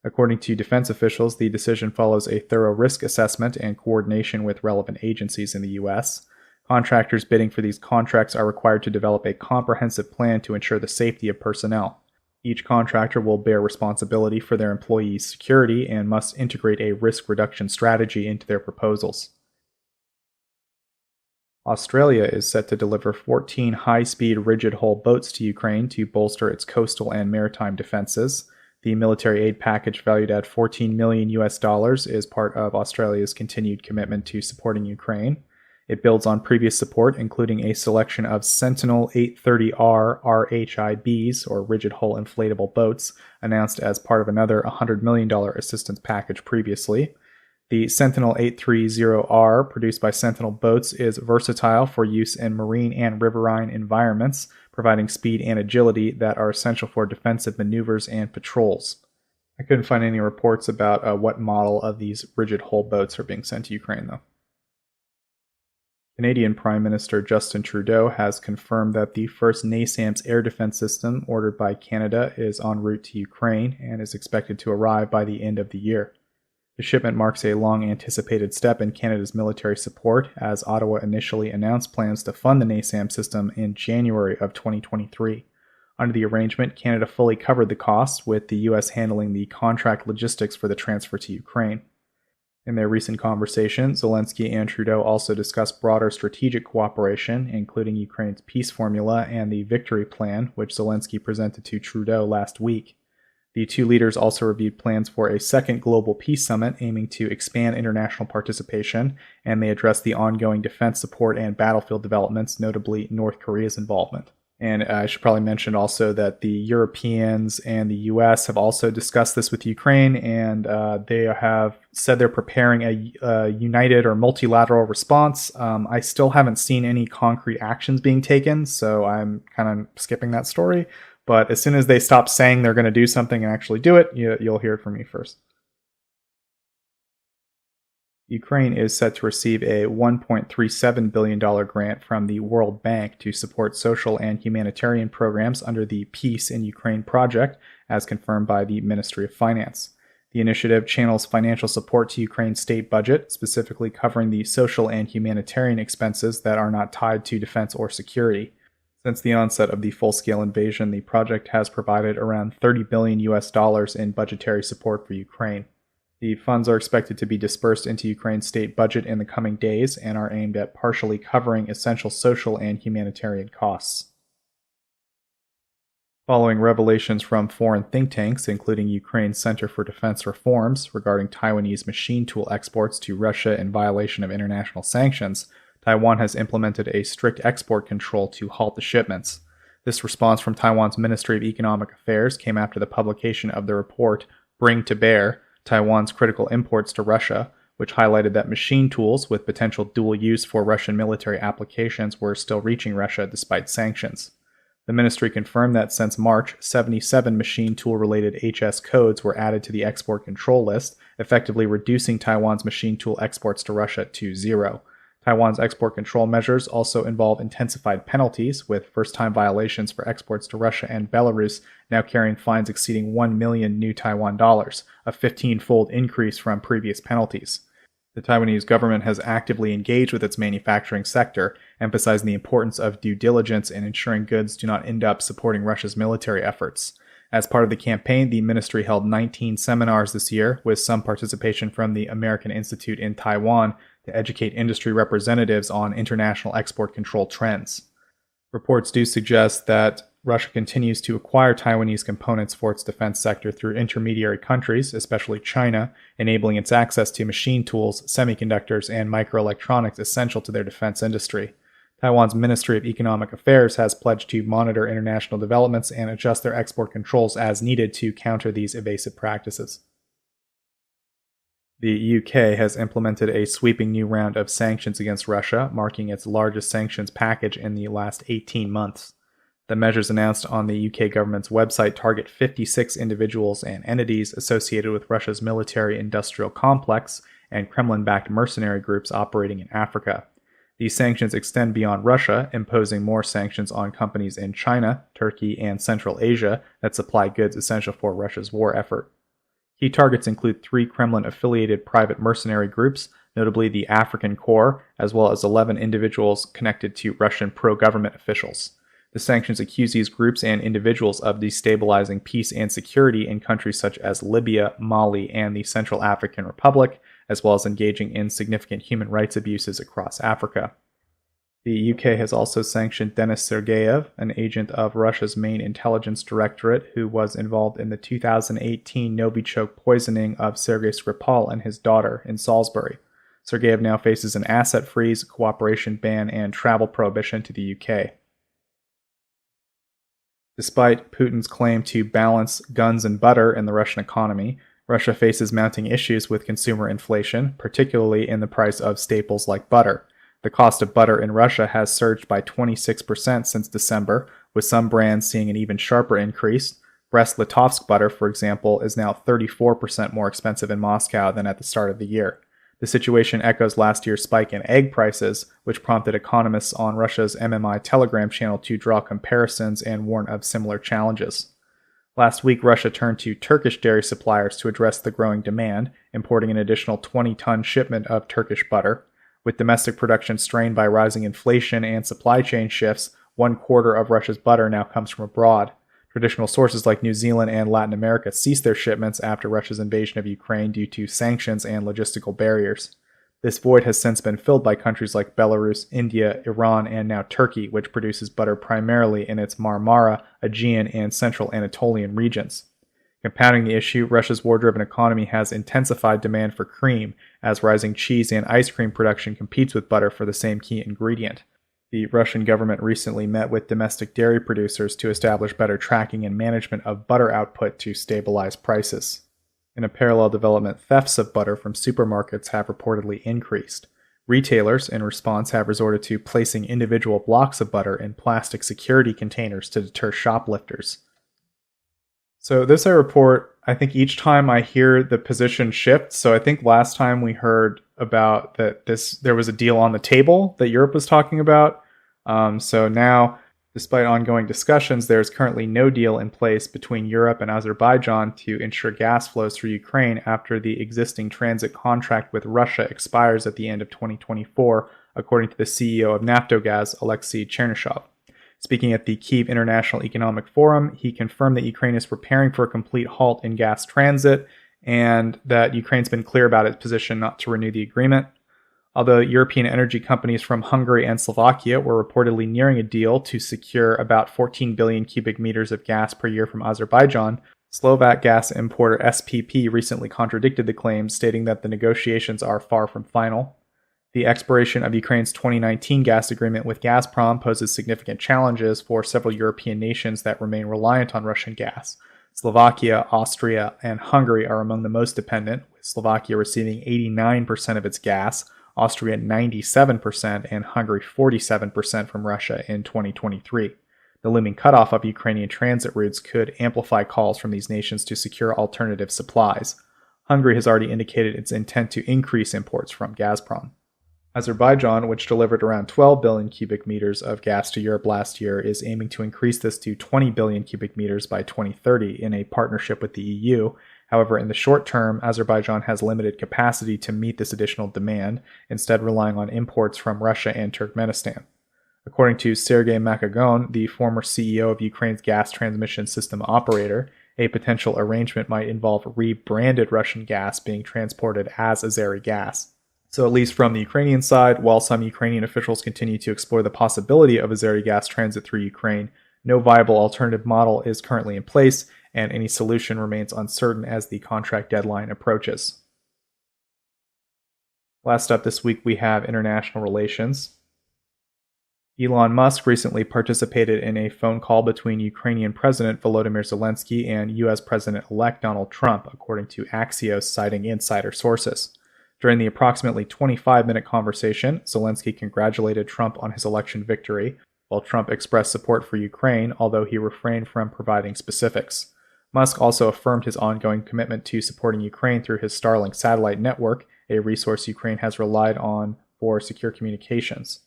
According to defense officials, the decision follows a thorough risk assessment and coordination with relevant agencies in the U.S. Contractors bidding for these contracts are required to develop a comprehensive plan to ensure the safety of personnel. Each contractor will bear responsibility for their employees' security and must integrate a risk reduction strategy into their proposals. Australia is set to deliver 14 high-speed rigid-hull boats to Ukraine to bolster its coastal and maritime defenses. The military aid package, valued at $14 million is part of Australia's continued commitment to supporting Ukraine. It builds on previous support, including a selection of Sentinel 830R RHIBs, or rigid-hull inflatable boats, announced as part of another $100 million assistance package previously. The Sentinel 830R, produced by Sentinel Boats, is versatile for use in marine and riverine environments, providing speed and agility that are essential for defensive maneuvers and patrols. I couldn't find any reports about what model of these rigid-hull boats are being sent to Ukraine, though. Canadian Prime Minister Justin Trudeau has confirmed that the first NASAMS air defense system ordered by Canada is en route to Ukraine and is expected to arrive by the end of the year. The shipment marks a long-anticipated step in Canada's military support, as Ottawa initially announced plans to fund the NASAMS system in January of 2023. Under the arrangement, Canada fully covered the costs, with the U.S. handling the contract logistics for the transfer to Ukraine. In their recent conversation, Zelensky and Trudeau also discussed broader strategic cooperation, including Ukraine's peace formula and the Victory Plan, which Zelensky presented to Trudeau last week. The two leaders also reviewed plans for a second global peace summit aiming to expand international participation, and they addressed the ongoing defense support and battlefield developments, notably North Korea's involvement. And I should probably mention also that the Europeans and the US have also discussed this with Ukraine, and they have said they're preparing a united or multilateral response. I still haven't seen any concrete actions being taken, so I'm kind of skipping that story. But as soon as they stop saying they're going to do something and actually do it, you'll hear it from me first. Ukraine is set to receive a $1.37 billion grant from the World Bank to support social and humanitarian programs under the Peace in Ukraine project, as confirmed by the Ministry of Finance. The initiative channels financial support to Ukraine's state budget, specifically covering the social and humanitarian expenses that are not tied to defense or security. Since the onset of the full-scale invasion, the project has provided around $30 billion in budgetary support for Ukraine. The funds are expected to be dispersed into Ukraine's state budget in the coming days and are aimed at partially covering essential social and humanitarian costs. Following revelations from foreign think tanks, including Ukraine's Center for Defense Reforms, regarding Taiwanese machine tool exports to Russia in violation of international sanctions, Taiwan has implemented a strict export control to halt the shipments. This response from Taiwan's Ministry of Economic Affairs came after the publication of the report Bring to Bear, Taiwan's critical imports to Russia, which highlighted that machine tools with potential dual use for Russian military applications were still reaching Russia despite sanctions. The ministry confirmed that since March, 77 machine tool-related HS codes were added to the export control list, effectively reducing Taiwan's machine tool exports to Russia to zero. Taiwan's export control measures also involve intensified penalties, with first-time violations for exports to Russia and Belarus now carrying fines exceeding 1 million new Taiwan dollars, a 15-fold increase from previous penalties. The Taiwanese government has actively engaged with its manufacturing sector, emphasizing the importance of due diligence in ensuring goods do not end up supporting Russia's military efforts. As part of the campaign, the ministry held 19 seminars this year, with some participation from the American Institute in Taiwan, to educate industry representatives on international export control trends. Reports do suggest that Russia continues to acquire Taiwanese components for its defense sector through intermediary countries, especially China, enabling its access to machine tools, semiconductors, and microelectronics essential to their defense industry. Taiwan's Ministry of Economic Affairs has pledged to monitor international developments and adjust their export controls as needed to counter these evasive practices. The UK has implemented a sweeping new round of sanctions against Russia, marking its largest sanctions package in the last 18 months. The measures announced on the UK government's website target 56 individuals and entities associated with Russia's military-industrial complex and Kremlin-backed mercenary groups operating in Africa. These sanctions extend beyond Russia, imposing more sanctions on companies in China, Turkey, and Central Asia that supply goods essential for Russia's war effort. Key targets include 3 Kremlin-affiliated private mercenary groups, notably the African Corps, as well as 11 individuals connected to Russian pro-government officials. The sanctions accuse these groups and individuals of destabilizing peace and security in countries such as Libya, Mali, and the Central African Republic, as well as engaging in significant human rights abuses across Africa. The UK has also sanctioned Denis Sergeyev, an agent of Russia's main intelligence directorate who was involved in the 2018 Novichok poisoning of Sergei Skripal and his daughter in Salisbury. Sergeyev now faces an asset freeze, cooperation ban, and travel prohibition to the UK. Despite Putin's claim to balance guns and butter in the Russian economy, Russia faces mounting issues with consumer inflation, particularly in the price of staples like butter. The cost of butter in Russia has surged by 26% since December, with some brands seeing an even sharper increase. Brest-Litovsk butter, for example, is now 34% more expensive in Moscow than at the start of the year. The situation echoes last year's spike in egg prices, which prompted economists on Russia's MMI Telegram channel to draw comparisons and warn of similar challenges. Last week, Russia turned to Turkish dairy suppliers to address the growing demand, importing an additional 20-ton shipment of Turkish butter. With domestic production strained by rising inflation and supply chain shifts, 1/4 of Russia's butter now comes from abroad. Traditional sources like New Zealand and Latin America ceased their shipments after Russia's invasion of Ukraine due to sanctions and logistical barriers. This void has since been filled by countries like Belarus, India, Iran, and now Turkey, which produces butter primarily in its Marmara, Aegean, and Central Anatolian regions. Compounding the issue, Russia's war-driven economy has intensified demand for cream, as rising cheese and ice cream production competes with butter for the same key ingredient. The Russian government recently met with domestic dairy producers to establish better tracking and management of butter output to stabilize prices. In a parallel development, thefts of butter from supermarkets have reportedly increased. Retailers, in response, have resorted to placing individual blocks of butter in plastic security containers to deter shoplifters. So this I report, I think each time I hear the position shift. So I think last time we heard about that there was a deal on the table that Europe was talking about. So now, despite ongoing discussions, there is currently no deal in place between Europe and Azerbaijan to ensure gas flows through Ukraine after the existing transit contract with Russia expires at the end of 2024, according to the CEO of Naftogaz, Alexei Chernyshov. Speaking at the Kyiv International Economic Forum, he confirmed that Ukraine is preparing for a complete halt in gas transit and that Ukraine's been clear about its position not to renew the agreement. Although European energy companies from Hungary and Slovakia were reportedly nearing a deal to secure about 14 billion cubic meters of gas per year from Azerbaijan, Slovak gas importer SPP recently contradicted the claims, stating that the negotiations are far from final. The expiration of Ukraine's 2019 gas agreement with Gazprom poses significant challenges for several European nations that remain reliant on Russian gas. Slovakia, Austria, and Hungary are among the most dependent, with Slovakia receiving 89% of its gas, Austria 97%, and Hungary 47% from Russia in 2023. The looming cutoff of Ukrainian transit routes could amplify calls from these nations to secure alternative supplies. Hungary has already indicated its intent to increase imports from Gazprom. Azerbaijan, which delivered around 12 billion cubic meters of gas to Europe last year, is aiming to increase this to 20 billion cubic meters by 2030 in a partnership with the EU. However, in the short term, Azerbaijan has limited capacity to meet this additional demand, instead relying on imports from Russia and Turkmenistan. According to Sergei Makagon, the former CEO of Ukraine's gas transmission system operator, a potential arrangement might involve rebranded Russian gas being transported as Azeri gas. So at least from the Ukrainian side, while some Ukrainian officials continue to explore the possibility of Azeri gas transit through Ukraine, no viable alternative model is currently in place, and any solution remains uncertain as the contract deadline approaches. Last up this week, we have international relations. Elon Musk recently participated in a phone call between Ukrainian President Volodymyr Zelensky and U.S. President-elect Donald Trump, according to Axios, citing insider sources. During the approximately 25-minute conversation, Zelensky congratulated Trump on his election victory, while Trump expressed support for Ukraine, although he refrained from providing specifics. Musk also affirmed his ongoing commitment to supporting Ukraine through his Starlink satellite network, a resource Ukraine has relied on for secure communications.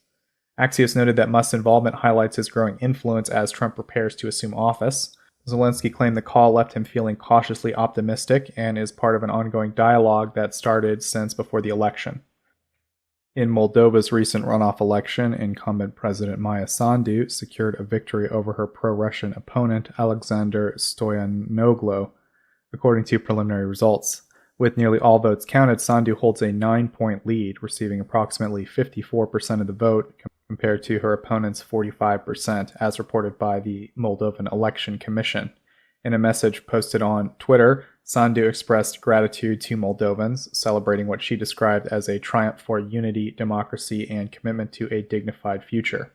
Axios noted that Musk's involvement highlights his growing influence as Trump prepares to assume office. Zelensky claimed the call left him feeling cautiously optimistic and is part of an ongoing dialogue that started since before the election. In Moldova's recent runoff election, incumbent President Maya Sandu secured a victory over her pro-Russian opponent Alexander Stoyanoglu, according to preliminary results. With nearly all votes counted, Sandu holds a 9-point lead, receiving approximately 54% of the vote compared to her opponent's 45%, as reported by the Moldovan Election Commission. In a message posted on Twitter, Sandu expressed gratitude to Moldovans, celebrating what she described as a triumph for unity, democracy, and commitment to a dignified future.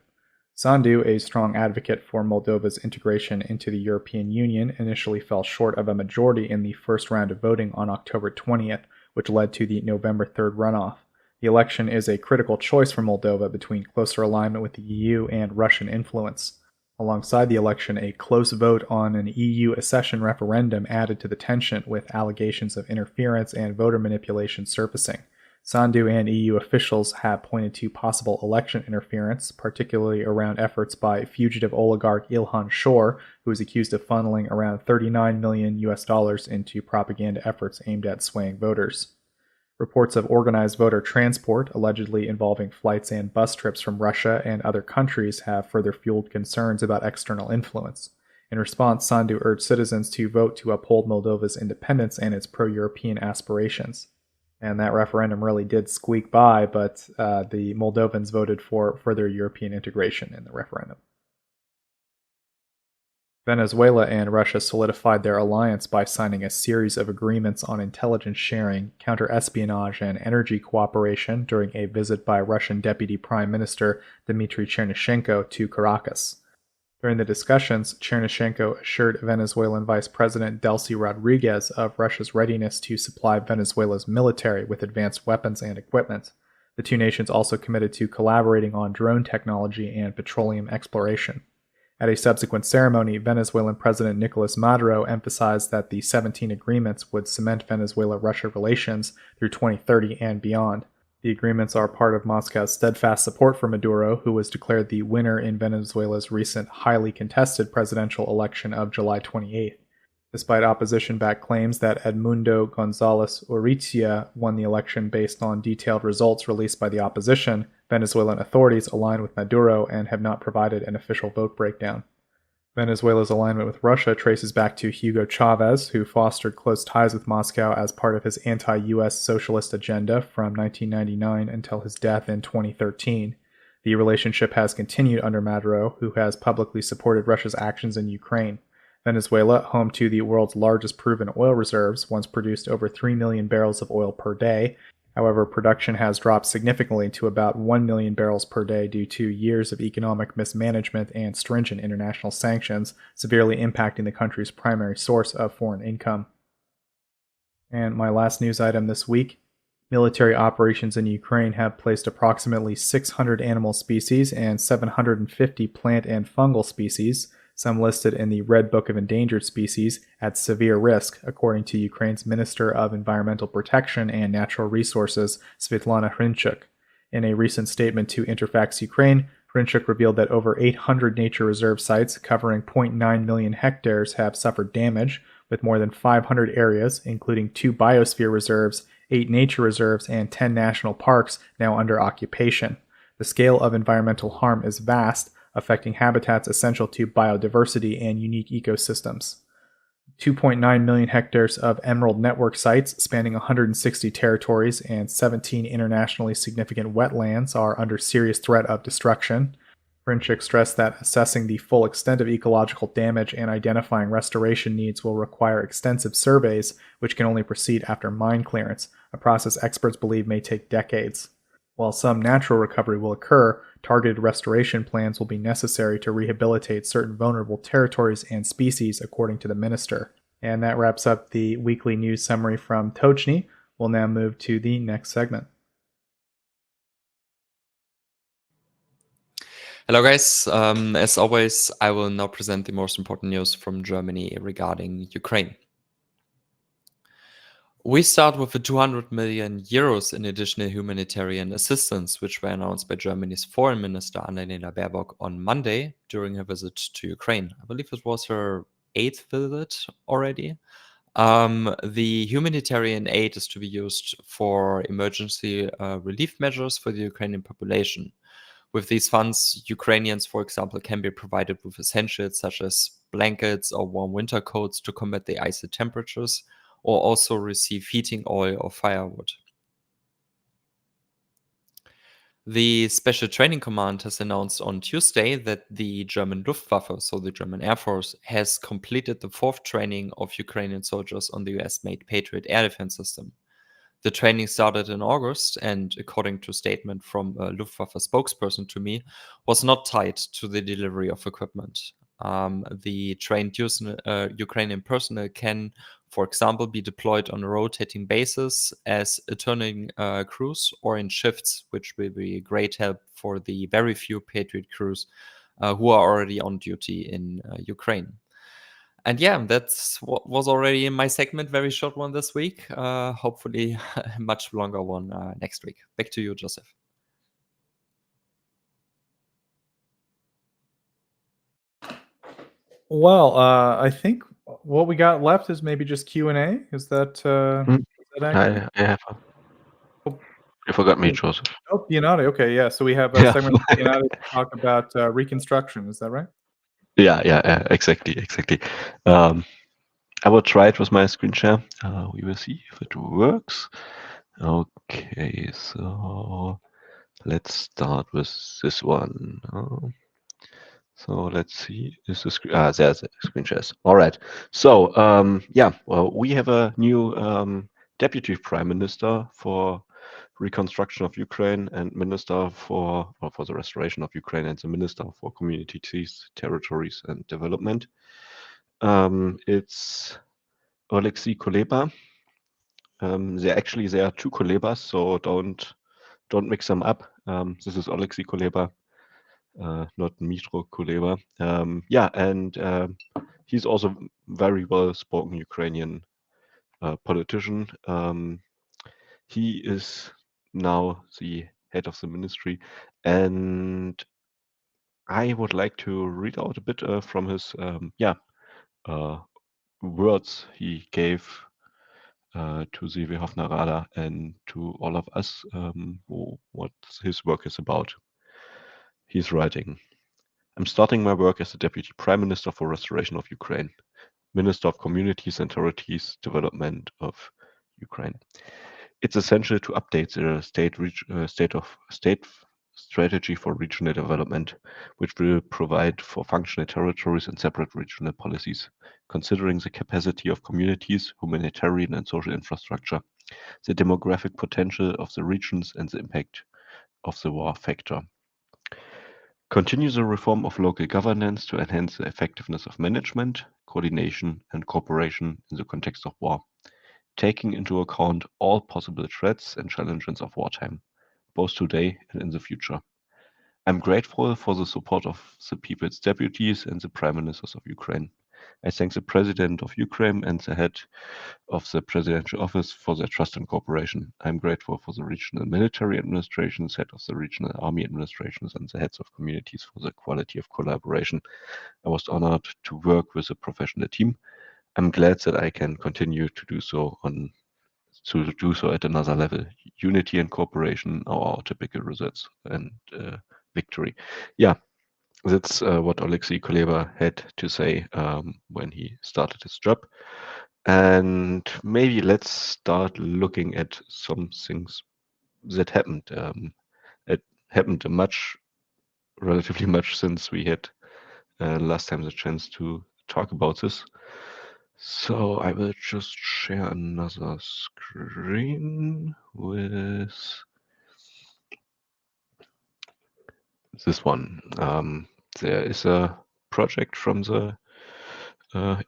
Sandu, a strong advocate for Moldova's integration into the European Union, initially fell short of a majority in the first round of voting on October 20th, which led to the November 3rd runoff. The election is a critical choice for Moldova between closer alignment with the EU and Russian influence. Alongside the election, a close vote on an EU accession referendum added to the tension, with allegations of interference and voter manipulation surfacing. Sandu and EU officials have pointed to possible election interference, particularly around efforts by fugitive oligarch Ilhan Shor, who is accused of funneling around $39 million into propaganda efforts aimed at swaying voters. Reports of organized voter transport, allegedly involving flights and bus trips from Russia and other countries, have further fueled concerns about external influence. In response, Sandu urged citizens to vote to uphold Moldova's independence and its pro-European aspirations. And that referendum really did squeak by, but the Moldovans voted for further European integration in the referendum. Venezuela and Russia solidified their alliance by signing a series of agreements on intelligence sharing, counter-espionage, and energy cooperation during a visit by Russian Deputy Prime Minister Dmytro Chernyshchenko to Caracas. During the discussions, Chernyshchenko assured Venezuelan Vice President Delcy Rodriguez of Russia's readiness to supply Venezuela's military with advanced weapons and equipment. The two nations also committed to collaborating on drone technology and petroleum exploration. At a subsequent ceremony, Venezuelan President Nicolas Maduro emphasized that the 17 agreements would cement Venezuela-Russia relations through 2030 and beyond. The agreements are part of Moscow's steadfast support for Maduro, who was declared the winner in Venezuela's recent highly contested presidential election of July 28th. Despite opposition-backed claims that Edmundo Gonzalez Urrutia won the election based on detailed results released by the opposition, Venezuelan authorities align with Maduro and have not provided an official vote breakdown. Venezuela's alignment with Russia traces back to Hugo Chavez, who fostered close ties with Moscow as part of his anti-US socialist agenda from 1999 until his death in 2013. The relationship has continued under Maduro, who has publicly supported Russia's actions in Ukraine. Venezuela, home to the world's largest proven oil reserves, once produced over 3 million barrels of oil per day. However, production has dropped significantly to about 1 million barrels per day due to years of economic mismanagement and stringent international sanctions, severely impacting the country's primary source of foreign income. And my last news item this week, military operations in Ukraine have placed approximately 600 animal species and 750 plant and fungal species, some listed in the Red Book of Endangered Species, at severe risk, according to Ukraine's Minister of Environmental Protection and Natural Resources, Svitlana Hrinchuk. In a recent statement to Interfax Ukraine, Hrinchuk revealed that over 800 nature reserve sites covering 0.9 million hectares have suffered damage, with more than 500 areas, including 2 biosphere reserves, 8 nature reserves, and 10 national parks, now under occupation. The scale of environmental harm is vast, affecting habitats essential to biodiversity and unique ecosystems. 2.9 million hectares of Emerald Network sites spanning 160 territories and 17 internationally significant wetlands are under serious threat of destruction. Hrinchuk stressed that assessing the full extent of ecological damage and identifying restoration needs will require extensive surveys, which can only proceed after mine clearance, a process experts believe may take decades. While some natural recovery will occur, targeted restoration plans will be necessary to rehabilitate certain vulnerable territories and species, according to the minister. And that wraps up the weekly news summary from Tochnyi. We'll now move to the next segment. Hello guys, as always, I will now present the most important news from Germany regarding Ukraine. We start with the 200 million euros in additional humanitarian assistance, which were announced by Germany's Foreign Minister Annalena Baerbock on Monday during her visit to Ukraine. I believe it was her 8th visit already. The humanitarian aid is to be used for emergency relief measures for the Ukrainian population. With these funds, Ukrainians, for example, can be provided with essentials such as blankets or warm winter coats to combat the icy temperatures, or also receive heating oil or firewood. The Special Training Command has announced on Tuesday that the German Luftwaffe, so the German Air Force, has completed the 4th training of Ukrainian soldiers on the US-made Patriot air defense system. The training started in August and, according to a statement from a Luftwaffe spokesperson to me, was not tied to the delivery of equipment. The trained Ukrainian personnel can, for example, be deployed on a rotating basis as turning crews or in shifts, which will be a great help for the very few Patriot crews who are already on duty in Ukraine. And yeah, that's what was already in my segment, very short one this week. Hopefully a much longer one next week. Back to you, Joseph. Well, I think what we got left is maybe just Q&A. Is that accurate? I have. You forgot me, Joseph. Oh, Bionade. Okay, yeah. So we have a segment with Bionade to talk about Reconstruction. Is that right? Yeah, exactly. I will try it with my screen share. We will see if it works. Okay, so let's start with this one. So let's see. Is the screen? There's a screen shares. All right. So yeah, well, we have a new deputy prime minister for reconstruction of Ukraine and minister for the restoration of Ukraine and the minister for communities, territories, and development. It's Oleksiy Kuleba. There are two Kulebas, so don't mix them up. This is Oleksiy Kuleba, not Dmytro Kuleba. Yeah, and he's also very well-spoken Ukrainian politician. He is now the head of the ministry, and I would like to read out a bit from his words he gave to the Verhofner Rada and to all of us what his work is about. He's writing, I'm starting my work as the Deputy Prime Minister for Restoration of Ukraine, Minister of Communities and Territories Development of Ukraine. It's essential to update the state strategy for regional development, which will provide for functional territories and separate regional policies, considering the capacity of communities, humanitarian and social infrastructure, the demographic potential of the regions, and the impact of the war factor. Continue the reform of local governance to enhance the effectiveness of management, coordination, and cooperation in the context of war, taking into account all possible threats and challenges of wartime, both today and in the future. I'm grateful for the support of the people's deputies and the prime ministers of Ukraine. I thank the president of Ukraine and the head of the presidential office for their trust and cooperation. I'm grateful for the regional military administrations, head of the regional army administrations, and the heads of communities for the quality of collaboration. I was honored to work with a professional team. I'm glad that I can continue to do so at another level. Unity and cooperation are our typical results and victory. Yeah, that's what Oleksiy Kuleba had to say when he started his job. And maybe let's start looking at some things that happened. It happened relatively much since we had last time the chance to talk about this. So I will just share another screen with this one. There is a project from the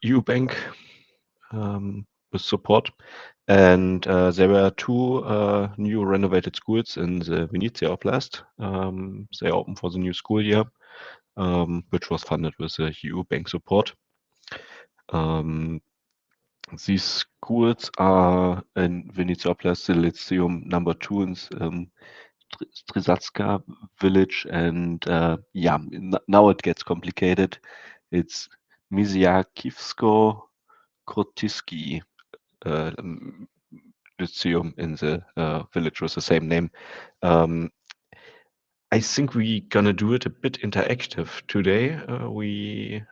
EU bank with support, and there were two new renovated schools in the Vinnytsia Oblast. They are open for the new school year, which was funded with the EU bank support. These schools are in Vinnytsia Oblast, the Lyceum number 2 in Strizatska village, and yeah, now it gets complicated. It's Miziakivsko Krotiski Lyceum in the village with the same name. I think we're gonna do it a bit interactive today. We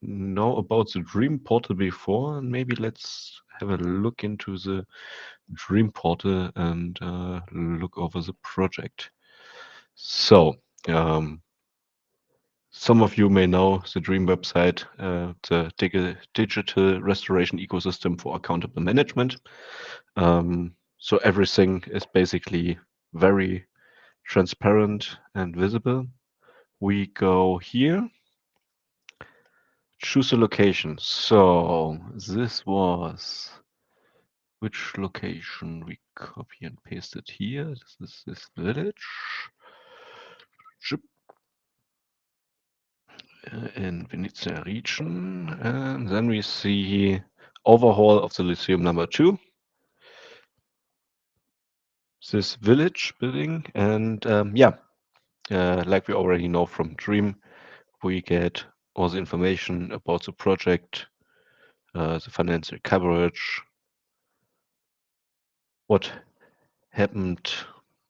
know about the Dream Portal before, and maybe let's have a look into the Dream Portal and look over the project. So, some of you may know the Dream website, the digital restoration ecosystem for accountable management. So everything is basically very transparent and visible. We go here, choose a location. So this was which location? We copy and paste it here. This is this village in Vinnytsia region, and then we see overhaul of the Lyceum number 2. This village building, and yeah, like we already know from Dream, we get all the information about the project, the financial coverage, what happened,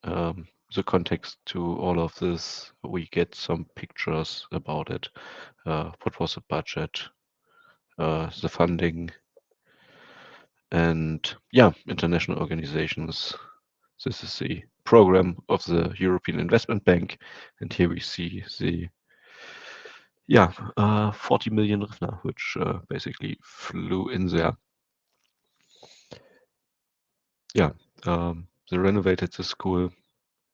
the context to all of this. We get some pictures about it. What was the budget, the funding, and yeah, international organizations. This is the program of the European Investment Bank, and here we see the yeah, 40 million hryvnia, which basically flew in there. Yeah, they renovated the school.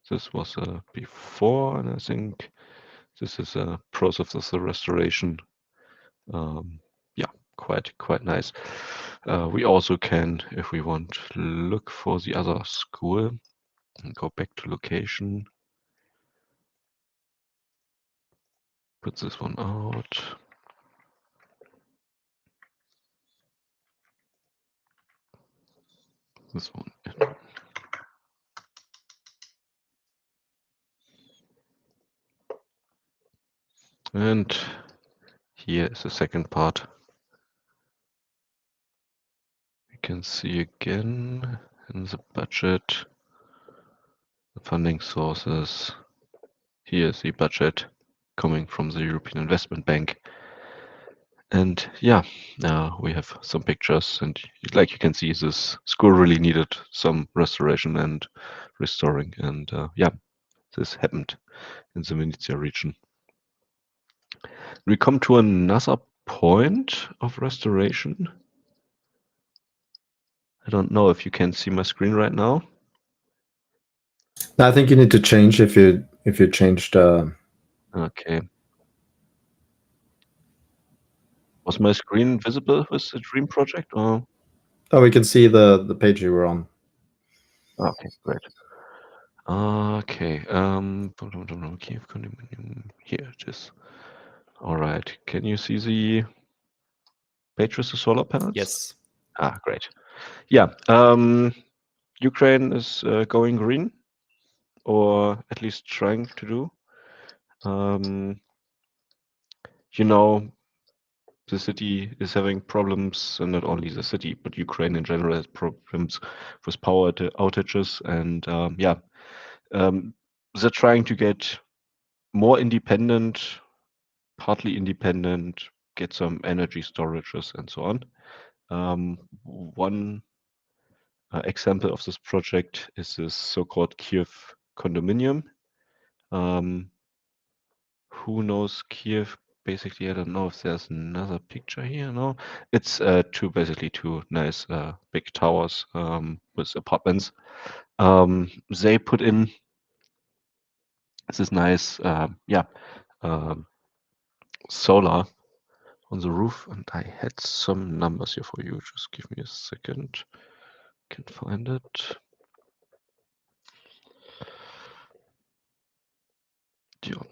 This was before, and I think this is a process of the restoration. Yeah, quite nice. We also can, if we want, look for the other school and go back to location. Put this one out. This one in. And here is the second part. We can see again in the budget, the funding sources. Here is the budget coming from the European Investment Bank. And yeah, we have some pictures, and like you can see, this school really needed some restoration and restoring. And yeah, this happened in the Vinnytsia region. We come to another point of restoration. I don't know if you can see my screen right now. I think you need to change if you changed. Okay. Was my screen visible with the Dream project, or? Oh, we can see the page you were on. Okay, great. Okay. Kyiv condominium. Here it is. All right. Can you see the page with the solar panels? Yes. Great. Yeah. Ukraine is going green, or at least trying to do. You know, the city is having problems, and not only the city, but Ukraine in general has problems with power outages, and yeah, they're trying to get more independent, partly independent, get some energy storages and so on. One example of this project is this so-called Kyiv condominium. Who knows Kyiv? Basically, I don't know if there's another picture here. No, it's basically two nice big towers with apartments. They put in this nice solar on the roof, and I had some numbers here for you. Just give me a second. Can find it.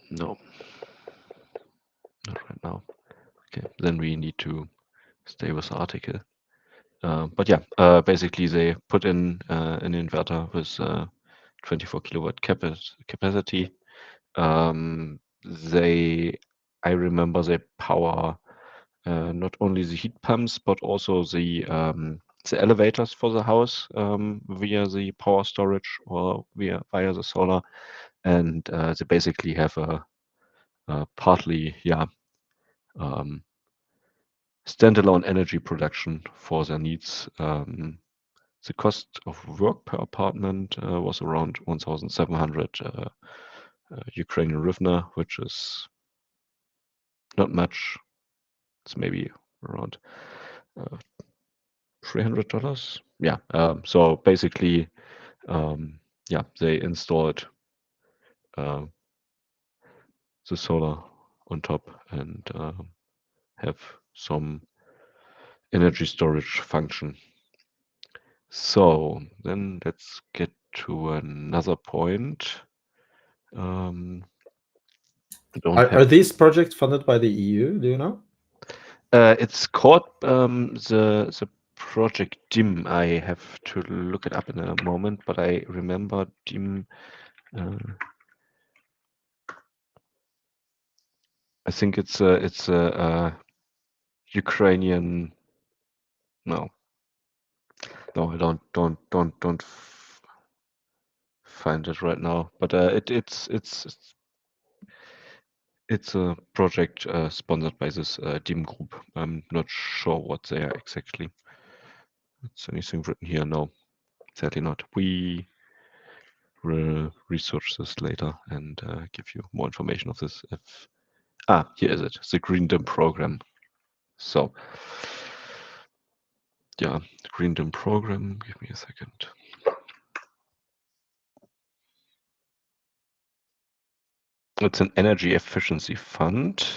No, not right now. Okay, then we need to stay with the article. But yeah, basically they put in an inverter with 24 kilowatt capacity. I remember they power not only the heat pumps but also the elevators for the house via the power storage or via the solar, and they basically have a partly standalone energy production for their needs. The cost of work per apartment was around 1,700 Ukrainian hryvnia, which is not much. It's maybe around $300. Yeah. So basically, yeah, they installed the solar on top and have some energy storage function. So then let's get to another point. Are these projects funded by the EU? Do you know? It's called the project DIM. I have to look it up in a moment, but I remember DIM. I think it's a Ukrainian. No, I don't find it right now. But it's a project sponsored by this DIM group. I'm not sure what they are exactly. Is anything written here? No, sadly not. We will research this later and give you more information of this if Here is it, the Green Dome program. So, yeah, the Green Dome program, give me a second. It's an energy efficiency fund.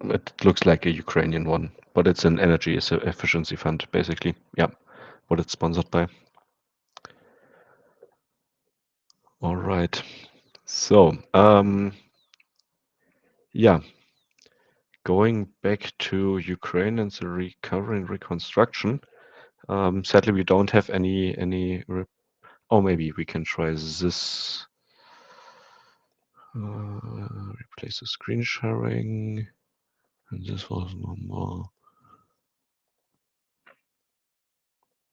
It looks like a Ukrainian one, but it's an energy efficiency fund, basically. Yeah, what it's sponsored by. All right. So, yeah, going back to Ukraine and the recovery and reconstruction. Sadly, we don't have any. Oh, maybe we can try this. Replace the screen sharing. And this was no more.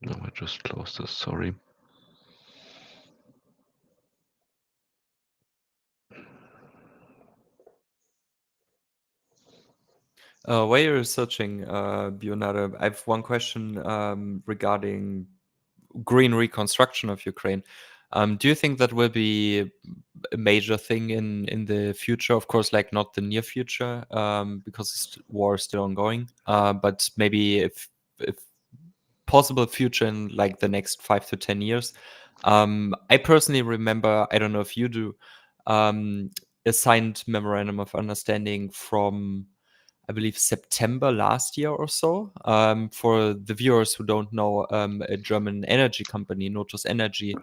No, I just closed this. Sorry. While you're researching, Bionare, I have one question regarding green reconstruction of Ukraine. Do you think that will be a major thing in the future? Of course, like not the near future, because war is still ongoing. But maybe if possible future in like the next 5 to 10 years. I personally remember, I don't know if you do, a signed memorandum of understanding from, I believe, September last year or so. For the viewers who don't know, a German energy company, Notus Energy,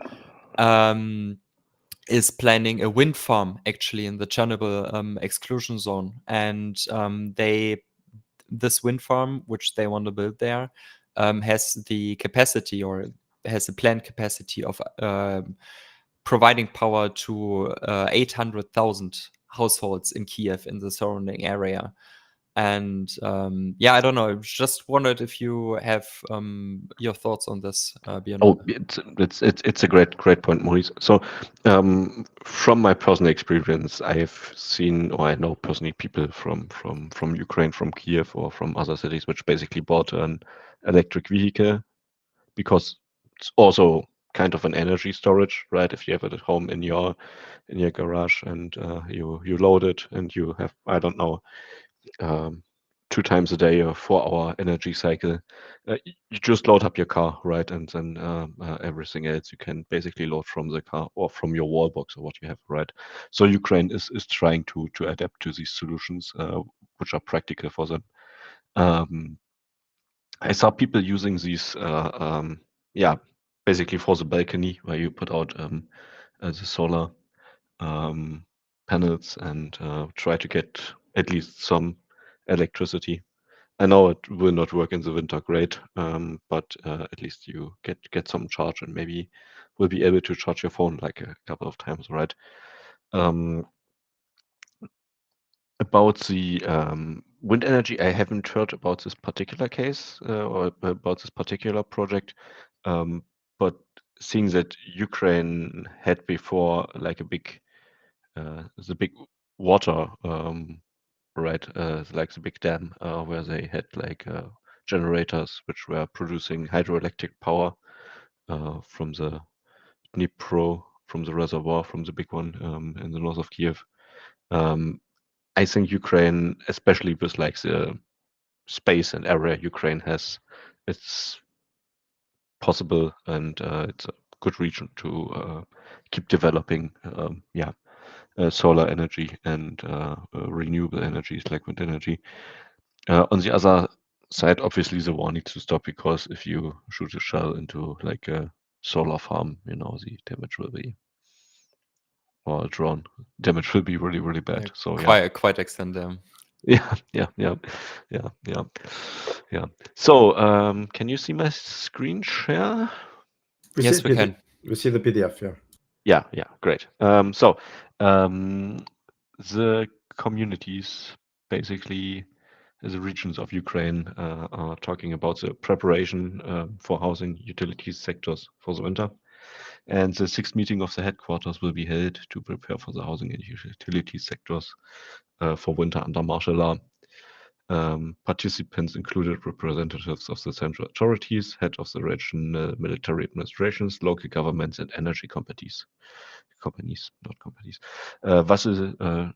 is planning a wind farm actually in the Chernobyl exclusion zone, and this wind farm, which they want to build there, has the capacity, or has a planned capacity of providing power to 800,000 households in Kyiv in the surrounding area. And yeah, I don't know. I just wondered if you have your thoughts on this, Björn. Oh, it's a great point, Maurice. So, from my personal experience, I have seen, or I know personally, people from Ukraine, from Kyiv, or from other cities, which basically bought an electric vehicle because it's also kind of an energy storage, right? If you have it at home in your garage and you load it and you have, I don't know, 2 times a day or 4-hour energy cycle, you just load up your car, right? And then everything else you can basically load from the car or from your wall box or what you have, right? So Ukraine is trying to adapt to these solutions, which are practical for them. I saw people using these, yeah, basically for the balcony, where you put out the solar panels and try to get at least some electricity. I know it will not work in the winter great, but at least you get some charge and maybe will be able to charge your phone like a couple of times, right? About the wind energy, I haven't heard about this particular case or about this particular project, but seeing that Ukraine had before like a big, the big water, right, like the big dam where they had like generators which were producing hydroelectric power from the Dnipro, from the reservoir, from the big one in the north of Kyiv. I think Ukraine, especially with like the space and area Ukraine has, it's possible and it's a good region to keep developing, solar energy and renewable energies like wind energy. On the other side, obviously the war needs to stop, because if you shoot a shell into like a solar farm, the damage will be, or a drone damage will be really, really bad. Yeah, So yeah. quite extended. Yeah. So, can you see my screen share? Yes, we can. We see the PDF, yeah. Yeah, great. So, the communities, basically, the regions of Ukraine are talking about the preparation for housing utilities sectors for the winter. And the 6th meeting of the headquarters will be held to prepare for the housing and utility sectors for winter under martial law. Participants included representatives of the central authorities, head of the regional military administrations, local governments, and energy companies. Vasyl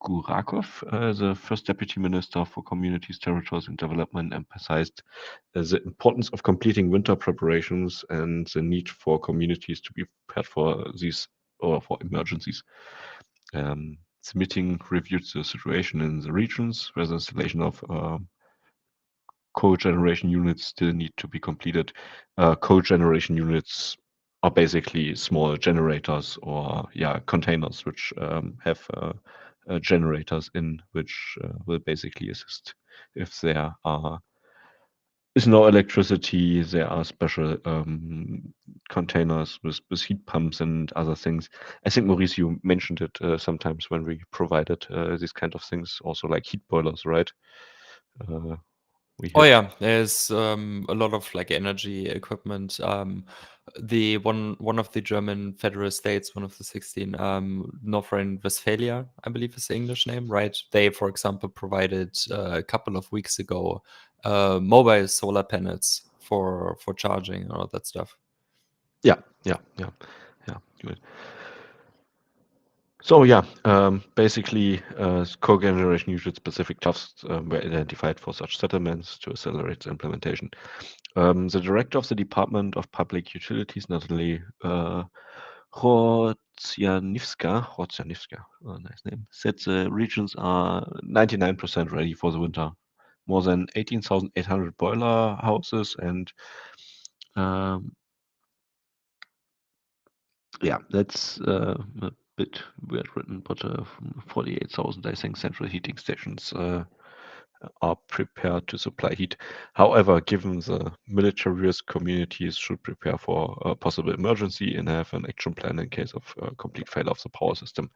Skurakov, the first deputy minister for communities, territories, and development, emphasized the importance of completing winter preparations and the need for communities to be prepared for these or for emergencies. The meeting reviewed the situation in the regions where the installation of cogeneration units still need to be completed. Cogeneration units are basically small generators or containers which have generators in which will basically assist if there is no electricity. There are special containers with heat pumps and other things. I think, Maurice, you mentioned it sometimes when we provided these kind of things, also like heat boilers, right? Oh yeah, there's a lot of like energy equipment. The one of the German federal states, one of the 16, North Rhine-Westphalia, I believe is the English name, right? They, for example, provided a couple of weeks ago mobile solar panels for charging and all that stuff. Yeah. Good. So basically, cogeneration unit specific tasks were identified for such settlements to accelerate the implementation. The director of the Department of Public Utilities, Natalie Rodzianowska, nice name, said the regions are 99% ready for the winter. More than 18,800 boiler houses and that's a bit weird written, but 48,000, I think, central heating stations are prepared to supply heat. However, given the military risk, communities should prepare for a possible emergency and have an action plan in case of complete failure of the power system.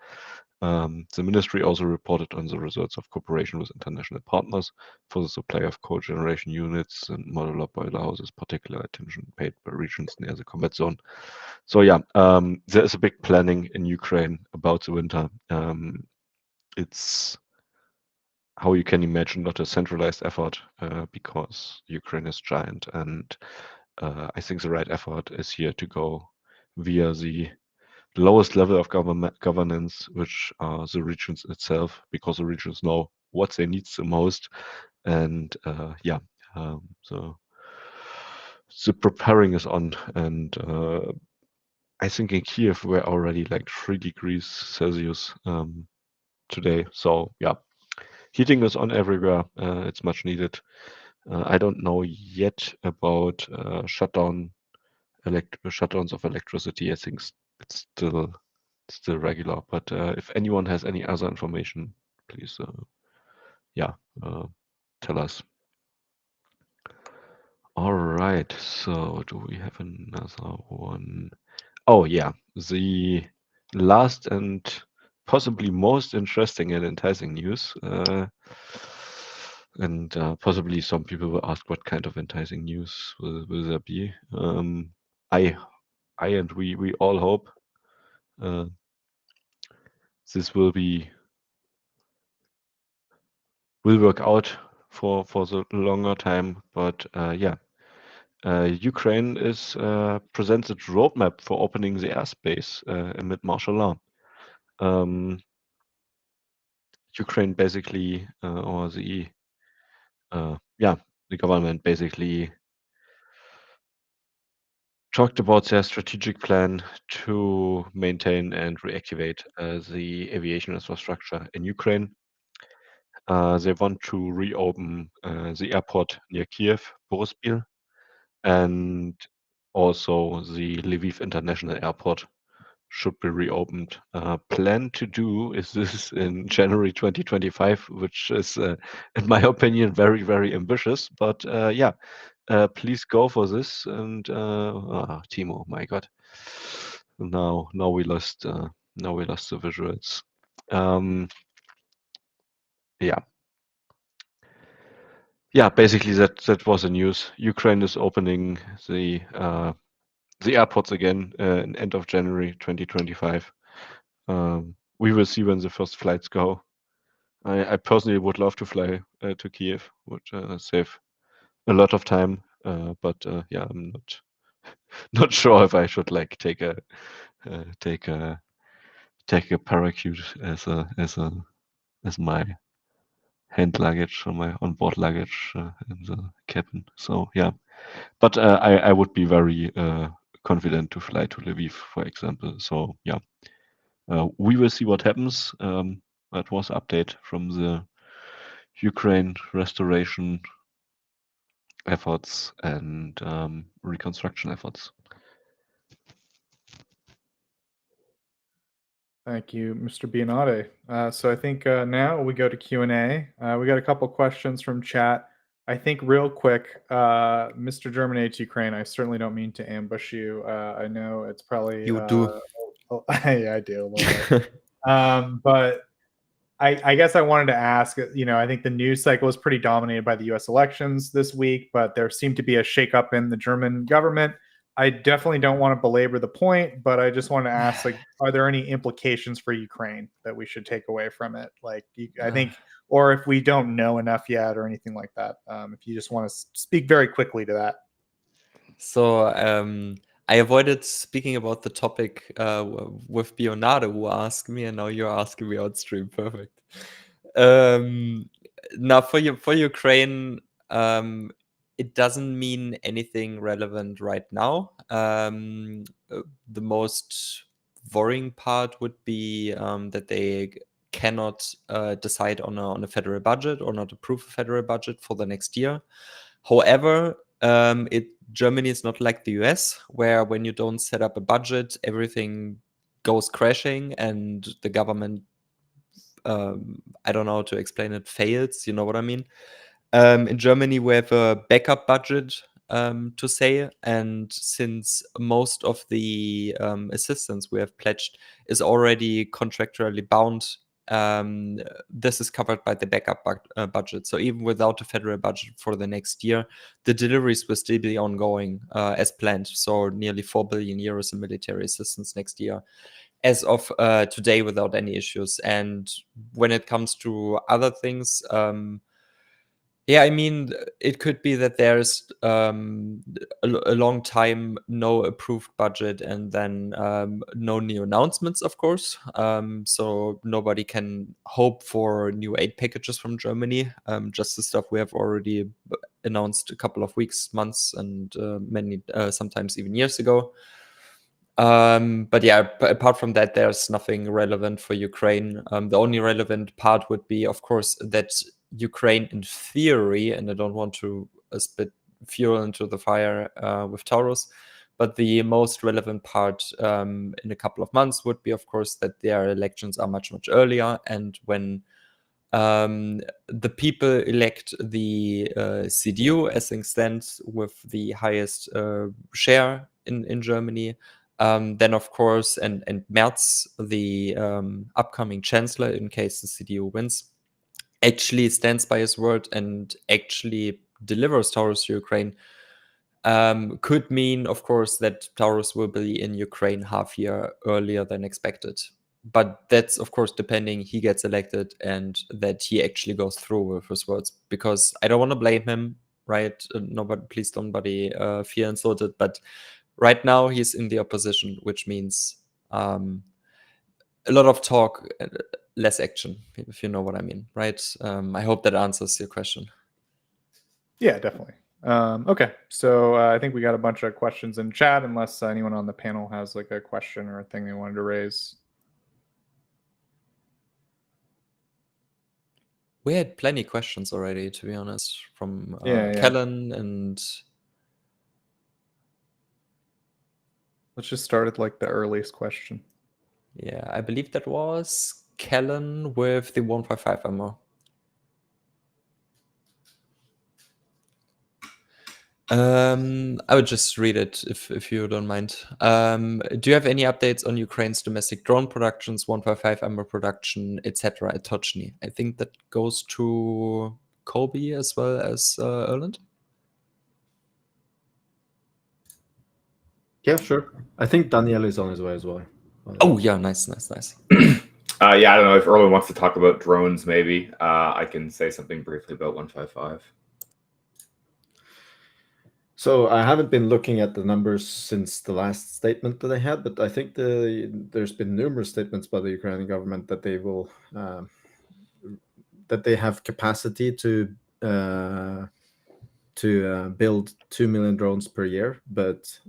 The ministry also reported on the results of cooperation with international partners for the supply of cogeneration units and modular boiler houses, particular attention paid by regions near the combat zone. So there is a big planning in Ukraine about the winter. It's, how you can imagine, not a centralized effort because Ukraine is giant, and I think the right effort is here to go via the lowest level of governance, which are the regions itself, because the regions know what they need the most, and so the preparing is on, and I think in Kyiv we're already like 3 degrees Celsius today. So heating is on everywhere. It's much needed. I don't know yet about shutdowns of electricity. I think it's still regular. But if anyone has any other information, please tell us. All right. So do we have another one? Oh yeah, the last and possibly most interesting and enticing news. And possibly some people will ask what kind of enticing news will there be. I and we all hope this will work out for the longer time. But Ukraine is presented roadmap for opening the airspace amid martial law. Ukraine basically, or the government basically talked about their strategic plan to maintain and reactivate the aviation infrastructure in Ukraine. They want to reopen the airport near Kyiv, Boryspil, and also the Lviv International Airport should be reopened. Plan to do is this in January 2025, which is, in my opinion, very, very ambitious. But please go for this. And Timo, my God, now we lost the visuals. Basically that was the news. Ukraine is opening the airports again in end of January 2025. We will see when the first flights go. I personally would love to fly to Kyiv. Would save a lot of time. But yeah, I'm not sure if I should like take a parachute as my hand luggage or my onboard luggage in the cabin. So yeah, but I would be very confident to fly to Lviv, for example. So yeah, we will see what happens. That was update from the Ukraine restoration efforts and reconstruction efforts. Thank you, Mr. Bianade. So I think now we go to Q&A. We got a couple questions from chat. I think real quick, Mr. Germinates Ukraine, I certainly don't mean to ambush you. I know it's probably... You do. Yeah, I do a little bit. But I guess I wanted to ask, I think the news cycle is pretty dominated by the US elections this week, but there seemed to be a shakeup in the German government. I definitely don't want to belabor the point, but I just want to ask, are there any implications for Ukraine that we should take away from it? I think, or if we don't know enough yet or anything like that, if you just want to speak very quickly to that. So I avoided speaking about the topic with Bionade, who asked me, and now you're asking me on stream. Perfect. Now for Ukraine, it doesn't mean anything relevant right now. The most worrying part would be that they cannot decide on a federal budget or not approve a federal budget for the next year. However, Germany is not like the US, where when you don't set up a budget, everything goes crashing and the government, I don't know how to explain it, fails. You know what I mean? In Germany, we have a backup budget to say, and since most of the assistance we have pledged is already contractually bound, this is covered by the backup budget. So even without a federal budget for the next year, the deliveries will still be ongoing as planned. So nearly 4 billion euros in military assistance next year, as of today, without any issues. And when it comes to other things, yeah, I mean, it could be that there's a long time no approved budget and then no new announcements, of course. So nobody can hope for new aid packages from Germany. Just the stuff we have already announced a couple of weeks, months, and sometimes even years ago. But yeah, apart from that, there's nothing relevant for Ukraine. The only relevant part would be, of course, that Ukraine, in theory, and I don't want to spit fuel into the fire with Taurus, but the most relevant part in a couple of months would be, of course, that their elections are much, much earlier. And when the people elect the CDU, as things stand, with the highest share in Germany, then of course, and Merz, the upcoming chancellor, in case the CDU wins, actually stands by his word and actually delivers Taurus to Ukraine, could mean, of course, that Taurus will be in Ukraine half year earlier than expected. But that's, of course, depending he gets elected and that he actually goes through with his words. Because I don't want to blame him, right? Please don't feel insulted. But right now he's in the opposition, which means a lot of talk, less action, if you know what I mean, right? I hope that answers your question. Yeah, definitely. Okay, so I think we got a bunch of questions in chat, unless anyone on the panel has like a question or a thing they wanted to raise. We had plenty questions already, to be honest, from Yeah. Kellen and... Let's just start at like the earliest question. Yeah, I believe that was Kellen with the 155 ammo. I would just read it if you don't mind. Do you have any updates on Ukraine's domestic drone productions, 155 ammo production, etc. at Tochnyi? I think that goes to Kobe as well as Erlend. Yeah, sure. I think Daniel is on his way as well. Oh yeah, nice. Yeah, I don't know if Erlend wants to talk about drones. Maybe I can say something briefly about 155. So I haven't been looking at the numbers since the last statement that they had, but I think there's been numerous statements by the Ukrainian government that they will that they have capacity to build 2 million drones per year, but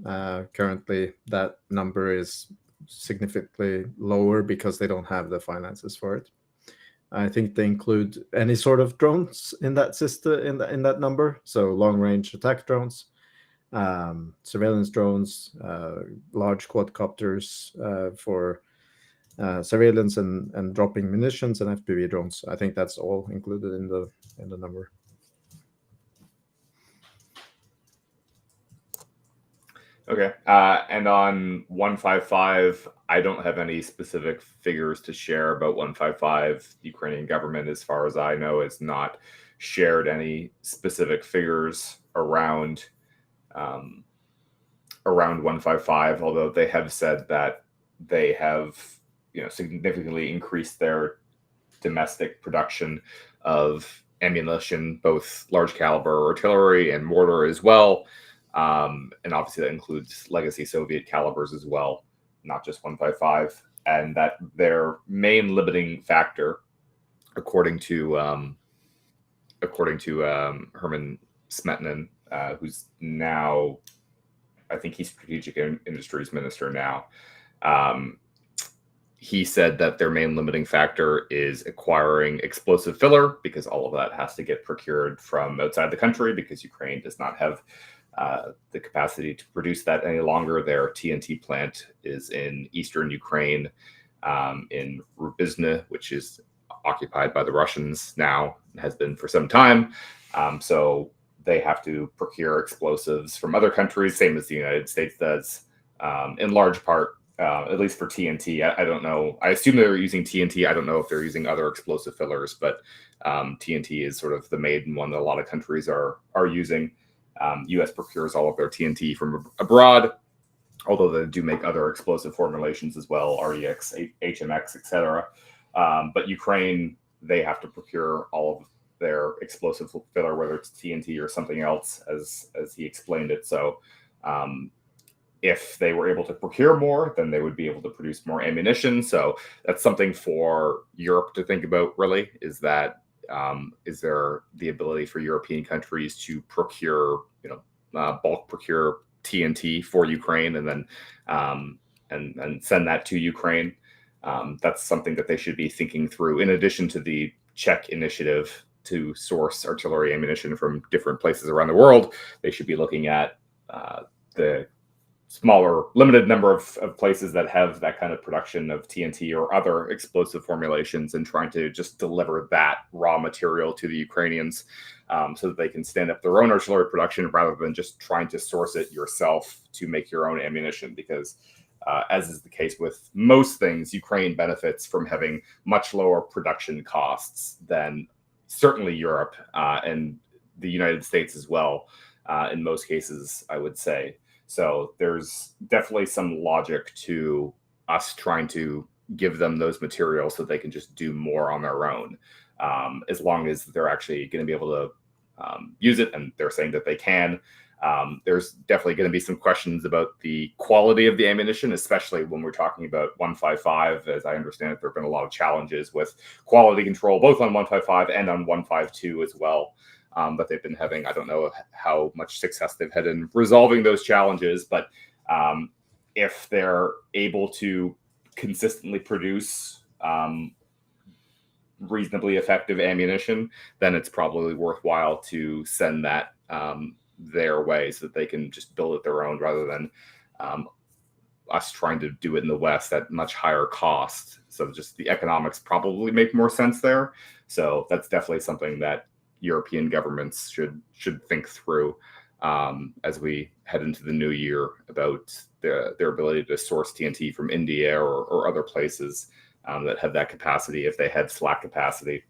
currently that number is significantly lower because they don't have the finances for it. I think they include any sort of drones in that system, in that number. So long-range attack drones, surveillance drones, large quadcopters for surveillance and dropping munitions, and FPV drones. I think that's all included in the number. Okay. And on 155, I don't have any specific figures to share about 155. The Ukrainian government, as far as I know, has not shared any specific figures around 155, although they have said that they have significantly increased their domestic production of ammunition, both large caliber artillery and mortar as well. And obviously that includes legacy Soviet calibers as well, not just 155. And that their main limiting factor, according to Herman Smetnin, who's now, I think he's Strategic Industries Minister now. He said that their main limiting factor is acquiring explosive filler, because all of that has to get procured from outside the country, because Ukraine does not have the capacity to produce that any longer. Their TNT plant is in eastern Ukraine, in Rubizna, which is occupied by the Russians now, has been for some time. So they have to procure explosives from other countries, same as the United States does, in large part, at least for TNT. I don't know. I assume they're using TNT. I don't know if they're using other explosive fillers, but TNT is sort of the main one that a lot of countries are using. U.S. procures all of their TNT from abroad, although they do make other explosive formulations as well, REX, HMX, etc. But Ukraine, they have to procure all of their explosive filler, whether it's TNT or something else, as he explained it. So if they were able to procure more, then they would be able to produce more ammunition. So that's something for Europe to think about, really, is that is there the ability for European countries to procure, bulk procure TNT for Ukraine and then and send that to Ukraine? That's something that they should be thinking through, in addition to the Czech initiative to source artillery ammunition from different places around the world. They should be looking at the smaller, limited number of places that have that kind of production of TNT or other explosive formulations, and trying to just deliver that raw material to the Ukrainians, so that they can stand up their own artillery production rather than just trying to source it yourself to make your own ammunition. Because as is the case with most things, Ukraine benefits from having much lower production costs than certainly Europe and the United States as well, in most cases, I would say. So there's definitely some logic to us trying to give them those materials so they can just do more on their own, as long as they're actually going to be able to use it, and they're saying that they can. There's definitely going to be some questions about the quality of the ammunition, especially when we're talking about 155. As I understand it, there have been a lot of challenges with quality control, both on 155 and on 152 as well. That they've been having. I don't know how much success they've had in resolving those challenges, but if they're able to consistently produce reasonably effective ammunition, then it's probably worthwhile to send that their way, so that they can just build it their own, rather than us trying to do it in the West at much higher cost. So just the economics probably make more sense there. So that's definitely something that European governments should think through as we head into the new year, about their ability to source TNT from India or other places that have that capacity, if they had slack capacity,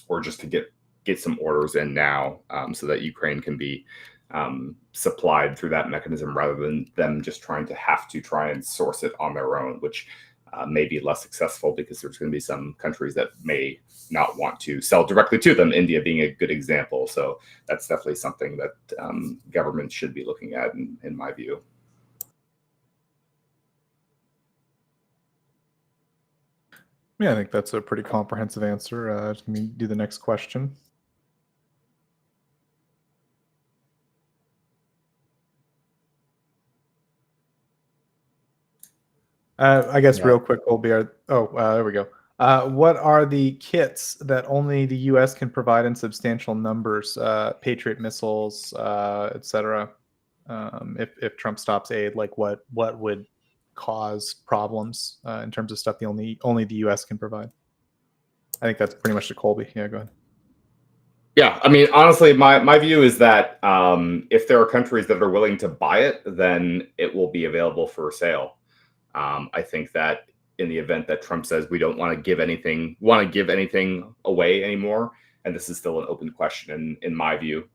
or just to get some orders in now, so that Ukraine can be supplied through that mechanism, rather than them just trying to have to try and source it on their own, which may be less successful because there's going to be some countries that may not want to sell directly to them, India being a good example. So that's definitely something that governments should be looking at, in my view. Yeah, I think that's a pretty comprehensive answer. Let me do the next question. I guess real quick, Colby. There we go. What are the kits that only the U.S. can provide in substantial numbers? Patriot missiles, etc. If Trump stops aid, like what would cause problems in terms of stuff the only the U.S. can provide? I think that's pretty much to Colby. Yeah, go ahead. Yeah, I mean, honestly, my view is that if there are countries that are willing to buy it, then it will be available for sale. I think that in the event that Trump says we don't want to give anything away anymore, and this is still an open question in my view,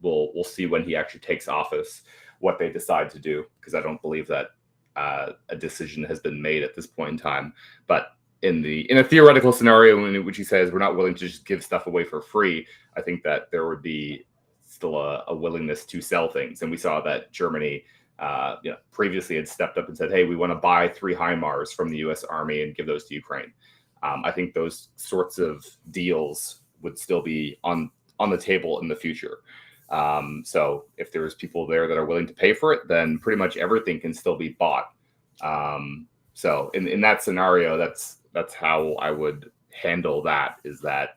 we'll see when he actually takes office what they decide to do, because I don't believe that a decision has been made at this point in time. But in a theoretical scenario in which he says we're not willing to just give stuff away for free, I think that there would be still a willingness to sell things, and we saw that Germany previously had stepped up and said, hey, we want to buy 3 HIMARS from the U.S. Army and give those to Ukraine. I think those sorts of deals would still be on the table in the future. So if there's people there that are willing to pay for it, then pretty much everything can still be bought. So in that scenario, that's how I would handle that, is that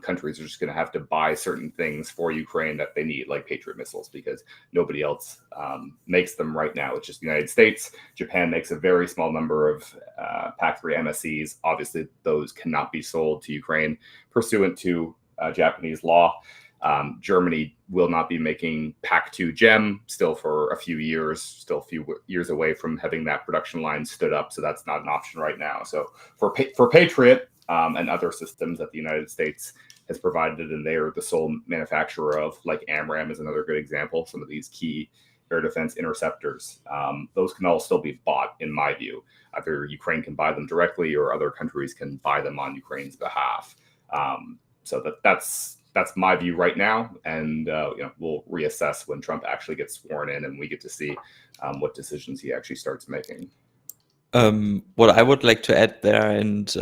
countries are just going to have to buy certain things for Ukraine that they need, like Patriot missiles, because nobody else makes them right now. It's just the United States. Japan makes a very small number of PAC-3 MSEs. Obviously, those cannot be sold to Ukraine pursuant to Japanese law. Germany will not be making PAC-2 GEM still for a few years, away from having that production line stood up. So that's not an option right now. So for Patriot, and other systems that the United States has provided, and they are the sole manufacturer of, like AMRAAM is another good example, some of these key air defense interceptors, those can all still be bought, in my view. Either Ukraine can buy them directly, or other countries can buy them on Ukraine's behalf. So that's my view right now, and we'll reassess when Trump actually gets sworn in and we get to see what decisions he actually starts making. What I would like to add there, and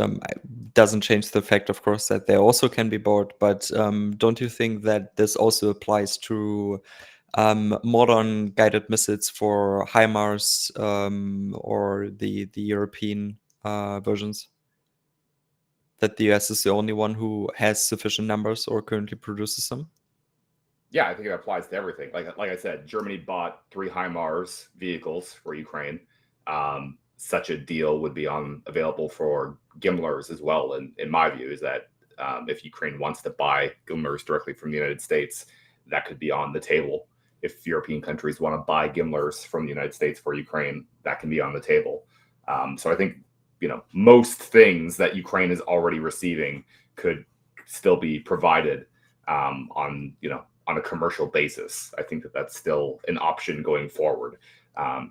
doesn't change the fact, of course, that they also can be bought, but don't you think that this also applies to modern guided missiles for HIMARS or the European versions? That the US is the only one who has sufficient numbers or currently produces them? Yeah, I think it applies to everything. Like I said, Germany bought 3 HIMARS vehicles for Ukraine. Such a deal would be available for GIMLRs as well. And in my view, is that if Ukraine wants to buy GIMLRs directly from the United States, that could be on the table. If European countries want to buy GIMLRs from the United States for Ukraine, that can be on the table. So I think most things that Ukraine is already receiving could still be provided on a commercial basis. I think that that's still an option going forward.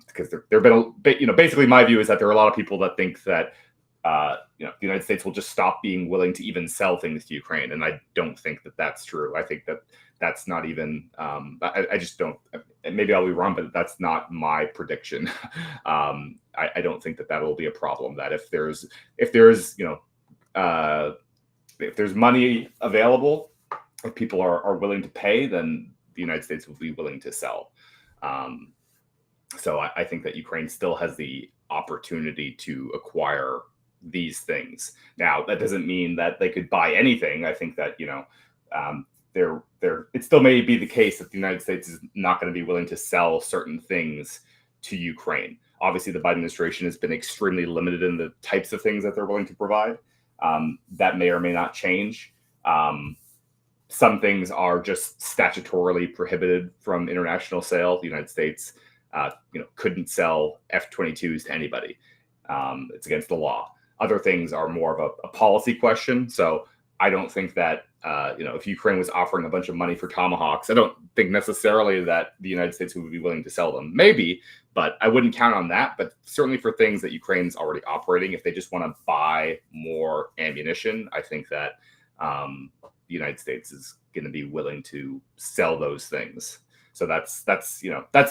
Because there have been basically my view is that there are a lot of people that think that the United States will just stop being willing to even sell things to Ukraine, and I don't think that that's true. I think that that's not even. I just don't. Maybe I'll be wrong, but that's not my prediction. I don't think that will be a problem. That if there's money available, if people are willing to pay, then the United States will be willing to sell. So I think that Ukraine still has the opportunity to acquire these things. Now, that doesn't mean that they could buy anything. I think that it still may be the case that the United States is not going to be willing to sell certain things to Ukraine. Obviously, the Biden administration has been extremely limited in the types of things that they're willing to provide. That may or may not change. Some things are just statutorily prohibited from international sale. The United States couldn't sell F-22s to anybody. It's against the law. Other things are more of a policy question. So I don't think that if Ukraine was offering a bunch of money for Tomahawks, I don't think necessarily that the United States would be willing to sell them. Maybe, but I wouldn't count on that. But certainly for things that Ukraine's already operating, if they just want to buy more ammunition, I think that the United States is going to be willing to sell those things. So that's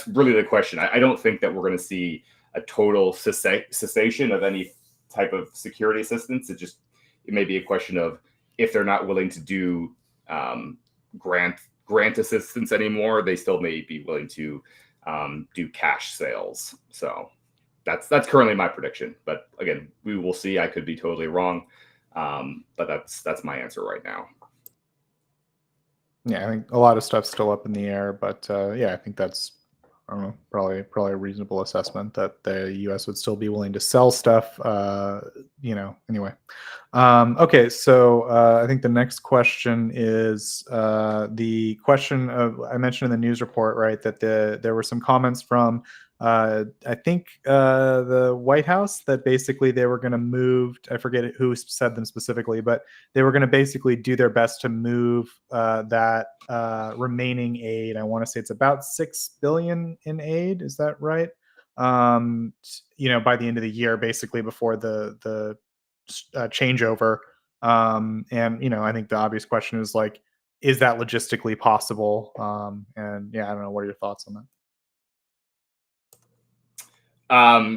really the question. I don't think that we're going to see a total cessation of any type of security assistance. It may be a question of, if they're not willing to do grant assistance anymore, they still may be willing to do cash sales. So that's currently my prediction. But again, we will see. I could be totally wrong, but that's my answer right now. Yeah, I think a lot of stuff's still up in the air, but I think that's, I don't know, probably a reasonable assessment that the U.S. would still be willing to sell stuff. Anyway. Okay, so I think the next question is the question of, I mentioned in the news report, right, that there were some comments from I think the White House that basically they were going to move. I forget who said them specifically, but they were going to basically do their best to move that remaining aid. I want to say it's about $6 billion in aid. Is that right? By the end of the year, basically before the changeover. I think the obvious question is like, is that logistically possible? I don't know. What are your thoughts on that?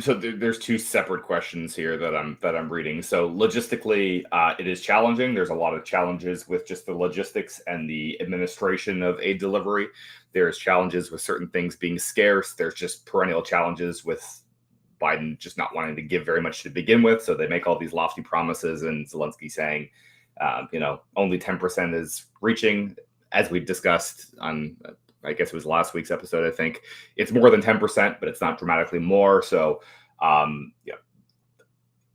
So there's two separate questions here that I'm reading. So logistically, it is challenging. There's a lot of challenges with just the logistics and the administration of aid delivery. There's challenges with certain things being scarce. There's just perennial challenges with Biden just not wanting to give very much to begin with. So they make all these lofty promises, and Zelensky saying, only 10% is reaching, as we discussed on, I guess it was last week's episode. I think it's more than 10%, but it's not dramatically more. So,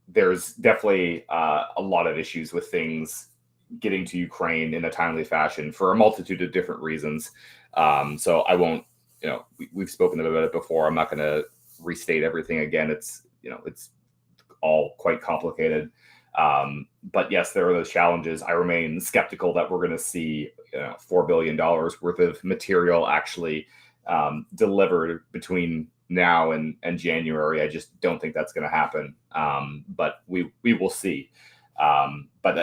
there's definitely a lot of issues with things getting to Ukraine in a timely fashion for a multitude of different reasons. So I won't, we've spoken about it before. I'm not going to restate everything again. It's all quite complicated. But yes, there are those challenges. I remain skeptical that we're going to see $4 billion worth of material actually delivered between now and January. I just don't think that's going to happen. But we will see. But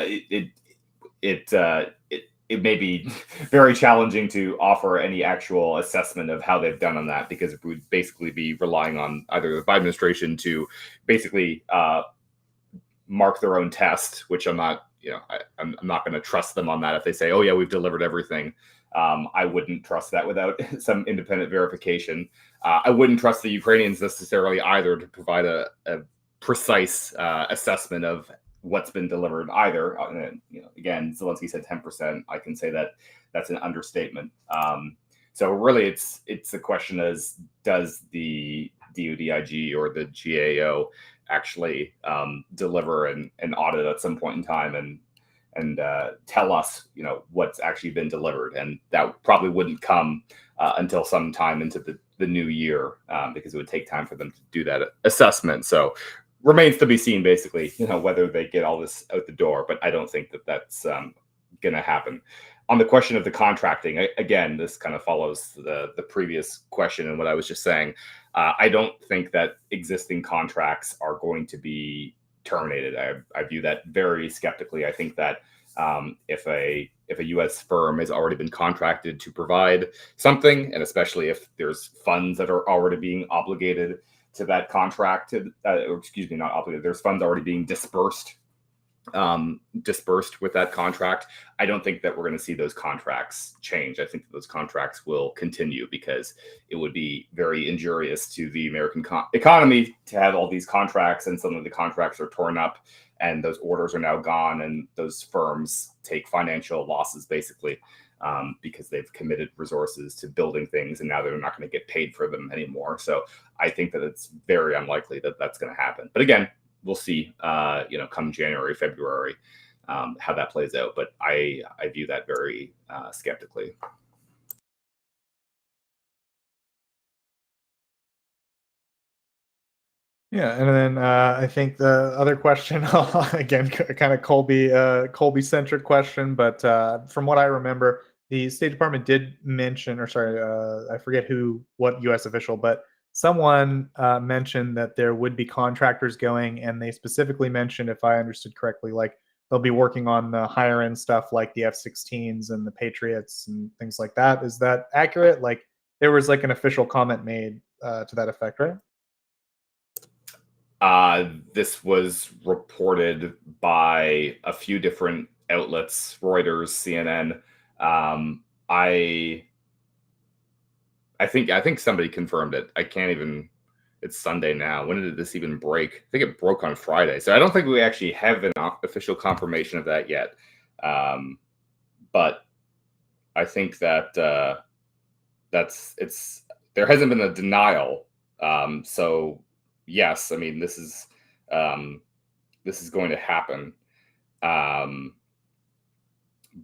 it may be very challenging to offer any actual assessment of how they've done on that, because it would basically be relying on either the Biden administration to basically mark their own test, which I'm not going to trust them on that. If they say, oh yeah, we've delivered everything, I wouldn't trust that without some independent verification. I wouldn't trust the Ukrainians necessarily either to provide a precise assessment of what's been delivered either. Again, Zelensky said 10%. I can say that that's an understatement. So really, it's the question is, does the DODIG or the GAO actually deliver an audit at some point in time and tell us, what's actually been delivered? And that probably wouldn't come until some time into the new year, because it would take time for them to do that assessment. So remains to be seen, basically, whether they get all this out the door. But I don't think that that's going to happen. On the question of the contracting, again, this kind of follows the previous question and what I was just saying. I don't think that existing contracts are going to be terminated. I view that very skeptically. I think that if a U.S. firm has already been contracted to provide something, and especially if there's funds that are already being obligated to that contract, not obligated, there's funds already being dispersed with that contract, I don't think that we're going to see those contracts change. I think that those contracts will continue, because it would be very injurious to the American economy to have all these contracts, and some of the contracts are torn up and those orders are now gone, and those firms take financial losses, basically, because they've committed resources to building things, and now they're not going to get paid for them anymore. So I think that it's very unlikely that that's going to happen. But again, we'll see, come January, February, how that plays out. But I view that very skeptically. Yeah, and then I think the other question, again, kind of Colby-centric question, but from what I remember, the State Department did mention, or sorry, I forget what U.S. official, but someone mentioned that there would be contractors going, and they specifically mentioned, if I understood correctly, like they'll be working on the higher end stuff like the F-16s and the Patriots and things like that. Is that accurate? Like there was like an official comment made to that effect, right? This was reported by a few different outlets, Reuters, CNN. I think somebody confirmed it. I can't even. It's Sunday now. When did this even break? I think it broke on Friday. So I don't think we actually have an official confirmation of that yet. But I think that there hasn't been a denial. So yes, I mean this is going to happen.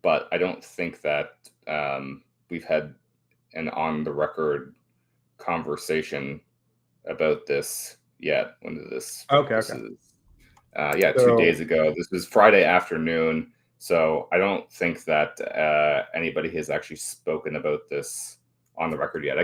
But I don't think that we've had an on the record conversation about this yet. When did this? Okay. This is, 2 days ago. This was Friday afternoon. So I don't think that anybody has actually spoken about this on the record yet.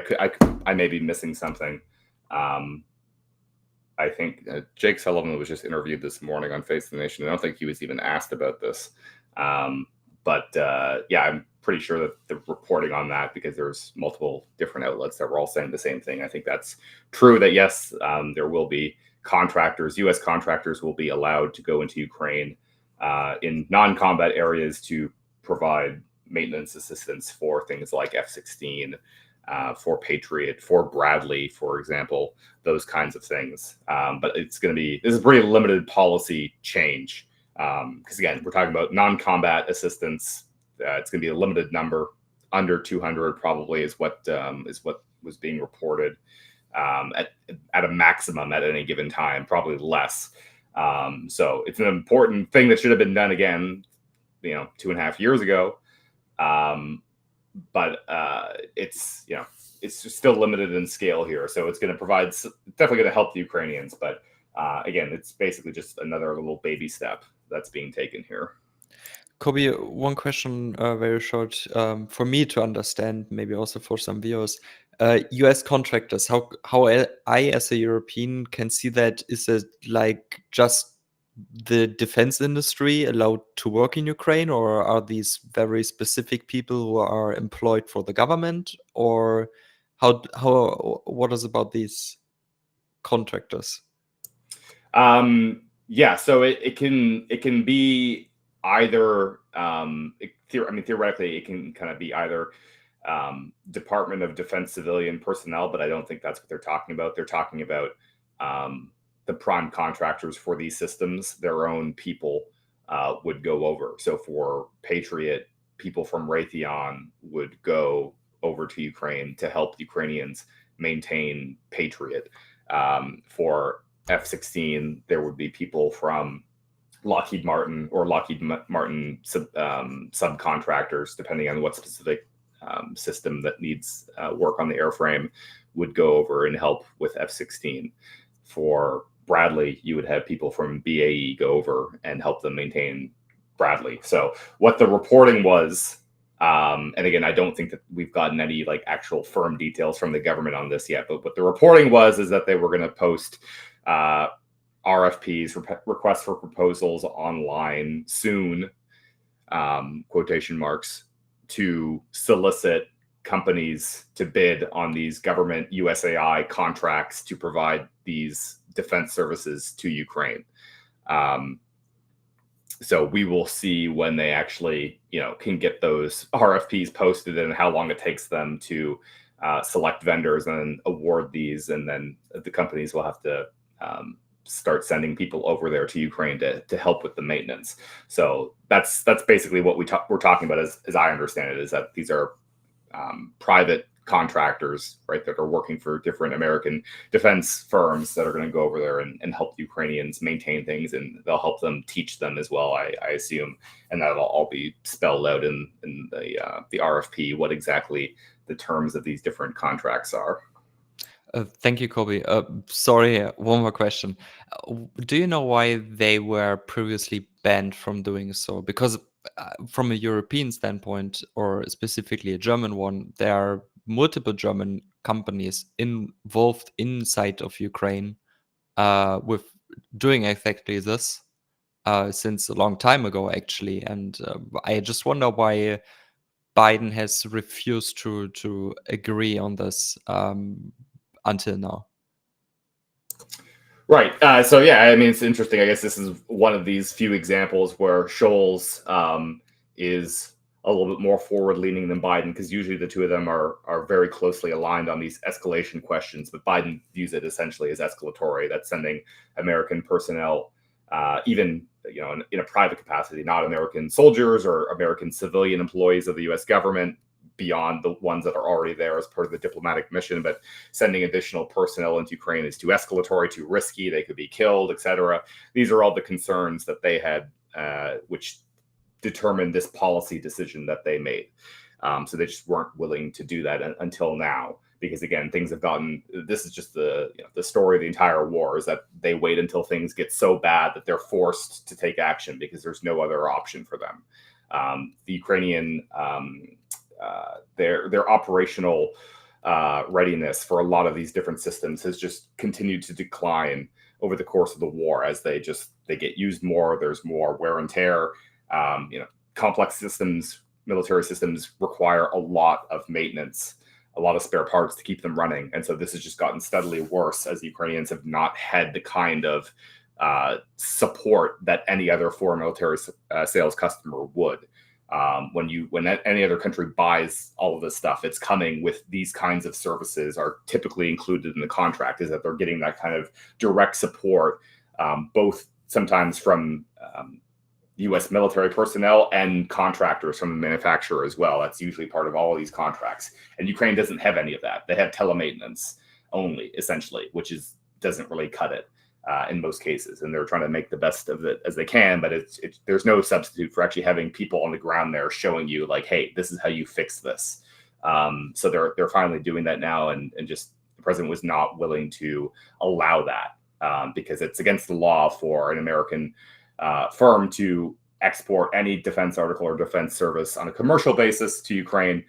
I may be missing something. I think Jake Sullivan was just interviewed this morning on Face the Nation. I don't think he was even asked about this. But I'm pretty sure that the reporting on that, because there's multiple different outlets that were all saying the same thing. I think that's true, that yes, there will be contractors, U.S. contractors will be allowed to go into Ukraine in non-combat areas to provide maintenance assistance for things like F-16, for Patriot, for Bradley, for example, those kinds of things. But this is a pretty limited policy change. Because again, we're talking about non-combat assistance. It's going to be a limited number, under 200 probably is what was being reported at a maximum at any given time, probably less. So it's an important thing that should have been done again, 2.5 years ago. But it's just still limited in scale here. So it's going to definitely going to help the Ukrainians. But again, it's basically just another little baby step that's being taken here. Kobe, one question, very short, for me to understand, maybe also for some viewers. US contractors, how I as a European can see that, is it like just the defense industry allowed to work in Ukraine, or are these very specific people who are employed for the government, or what is about these contractors? So it can be either. Theoretically, it can kind of be either Department of Defense civilian personnel, but I don't think that's what they're talking about. They're talking about the prime contractors for these systems. Their own people would go over. So for Patriot, people from Raytheon would go over to Ukraine to help Ukrainians maintain Patriot. For F-16, there would be people from Lockheed Martin or Lockheed Martin subcontractors, depending on what specific system that needs work on the airframe, would go over and help with F-16. For Bradley, you would have people from BAE go over and help them maintain Bradley. So what the reporting was, and again, I don't think that we've gotten any like actual firm details from the government on this yet, but what the reporting was is that they were going to post RFPs, requests for proposals, online soon, quotation marks, to solicit companies to bid on these government USAI contracts to provide these defense services to Ukraine. So we will see when they actually, can get those RFPs posted and how long it takes them to select vendors and award these, and then the companies will have to start sending people over there to Ukraine to help with the maintenance. So that's basically what we're talking about, as I understand it, is that these are private contractors, right, that are working for different American defense firms that are going to go over there and help Ukrainians maintain things, and they'll help them teach them as well, I assume, and that'll all be spelled out in the RFP, what exactly the terms of these different contracts are. Thank you, Kobe. Sorry, one more question. Do you know why they were previously banned from doing so? Because from a European standpoint, or specifically a German one, there are multiple German companies involved inside of Ukraine with doing exactly this since a long time ago, actually. And I just wonder why Biden has refused to agree on this until now. Right. So yeah, I mean, it's interesting. I guess this is one of these few examples where Scholz is a little bit more forward-leaning than Biden, because usually the two of them are very closely aligned on these escalation questions. But Biden views it essentially as escalatory. That's sending American personnel, even in a private capacity, not American soldiers or American civilian employees of the U.S. government, beyond the ones that are already there as part of the diplomatic mission, but sending additional personnel into Ukraine is too escalatory, too risky. They could be killed, etc. These are all the concerns that they had, which determined this policy decision that they made. So they just weren't willing to do that until now, because again, things have gotten. This is just the story of the entire war, is that they wait until things get so bad that they're forced to take action because there's no other option for them. The Ukrainian their operational readiness for a lot of these different systems has just continued to decline over the course of the war as they get used more. There's more wear and tear. Complex systems, military systems require a lot of maintenance, a lot of spare parts to keep them running. And so this has just gotten steadily worse as the Ukrainians have not had the kind of support that any other foreign military sales customer would. When any other country buys all of this stuff, it's coming with these kinds of services are typically included in the contract, is that they're getting that kind of direct support, both sometimes from U.S. military personnel and contractors from the manufacturer as well. That's usually part of all of these contracts. And Ukraine doesn't have any of that. They have telemaintenance only, essentially, which doesn't really cut it. In most cases, and they're trying to make the best of it as they can, but there's no substitute for actually having people on the ground there showing you, like, hey, this is how you fix this. So they're finally doing that now, and just the president was not willing to allow that because it's against the law for an American firm to export any defense article or defense service on a commercial basis to Ukraine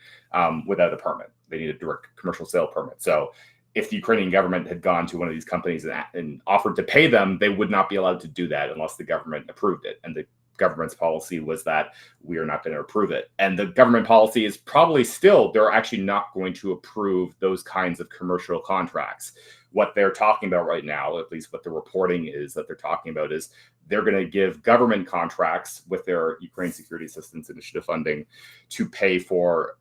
without a permit. They need a direct commercial sale permit. So if the Ukrainian government had gone to one of these companies and offered to pay them, they would not be allowed to do that unless the government approved it. And the government's policy was that we are not going to approve it. And the government policy is probably still, they're actually not going to approve those kinds of commercial contracts. What they're talking about right now, at least what the reporting is that they're talking about, is they're going to give government contracts with their Ukraine Security Assistance Initiative funding to pay for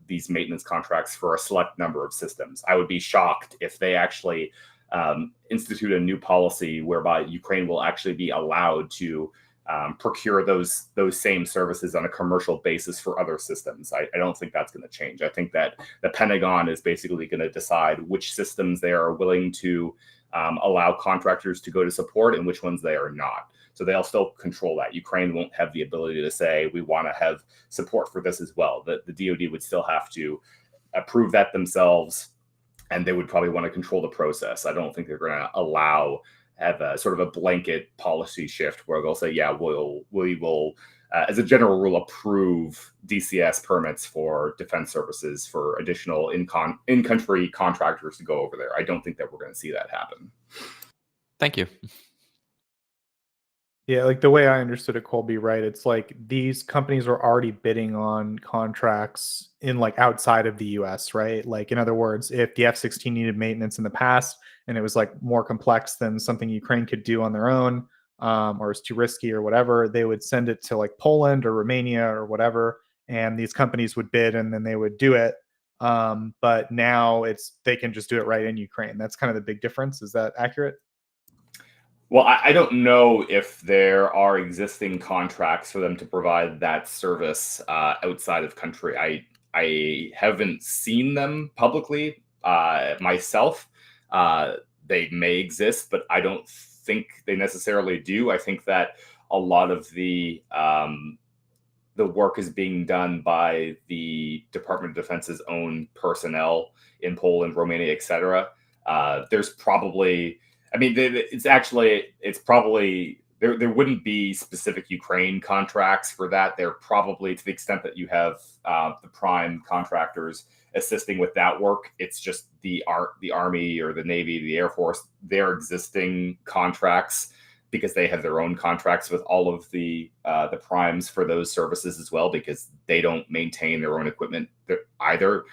these maintenance contracts for a select number of systems. I would be shocked if they actually institute a new policy whereby Ukraine will actually be allowed to procure those same services on a commercial basis for other systems. I don't think that's going to change. I think that the Pentagon is basically going to decide which systems they are willing to allow contractors to go to support and which ones they are not. So they'll still control that. Ukraine won't have the ability to say, we want to have support for this as well. The DoD would still have to approve that themselves, and they would probably want to control the process. I don't think they're going to have a sort of a blanket policy shift where they'll say, yeah, we will, as a general rule, approve DCS permits for defense services for additional in-country contractors to go over there. I don't think that we're going to see that happen. Thank you. Yeah, like the way I understood it, Colby, right? It's like these companies are already bidding on contracts in like outside of the US, right? Like, in other words, if the F-16 needed maintenance in the past and it was like more complex than something Ukraine could do on their own, or it's too risky or whatever, they would send it to like Poland or Romania or whatever, and these companies would bid and then they would do it. But now they can just do it right in Ukraine. That's kind of the big difference. Is that accurate? Well, I don't know if there are existing contracts for them to provide that service outside of country. I haven't seen them publicly myself. They may exist, but I don't think they necessarily do. I think that a lot of the work is being done by the Department of Defense's own personnel in Poland, Romania, etc. There's probably, I mean, it's probably there wouldn't be specific Ukraine contracts for that. They're probably, to the extent that you have the prime contractors assisting with that work, it's just the Army or the Navy, the Air Force, their existing contracts, because they have their own contracts with all of the primes for those services as well, because they don't maintain their own equipment either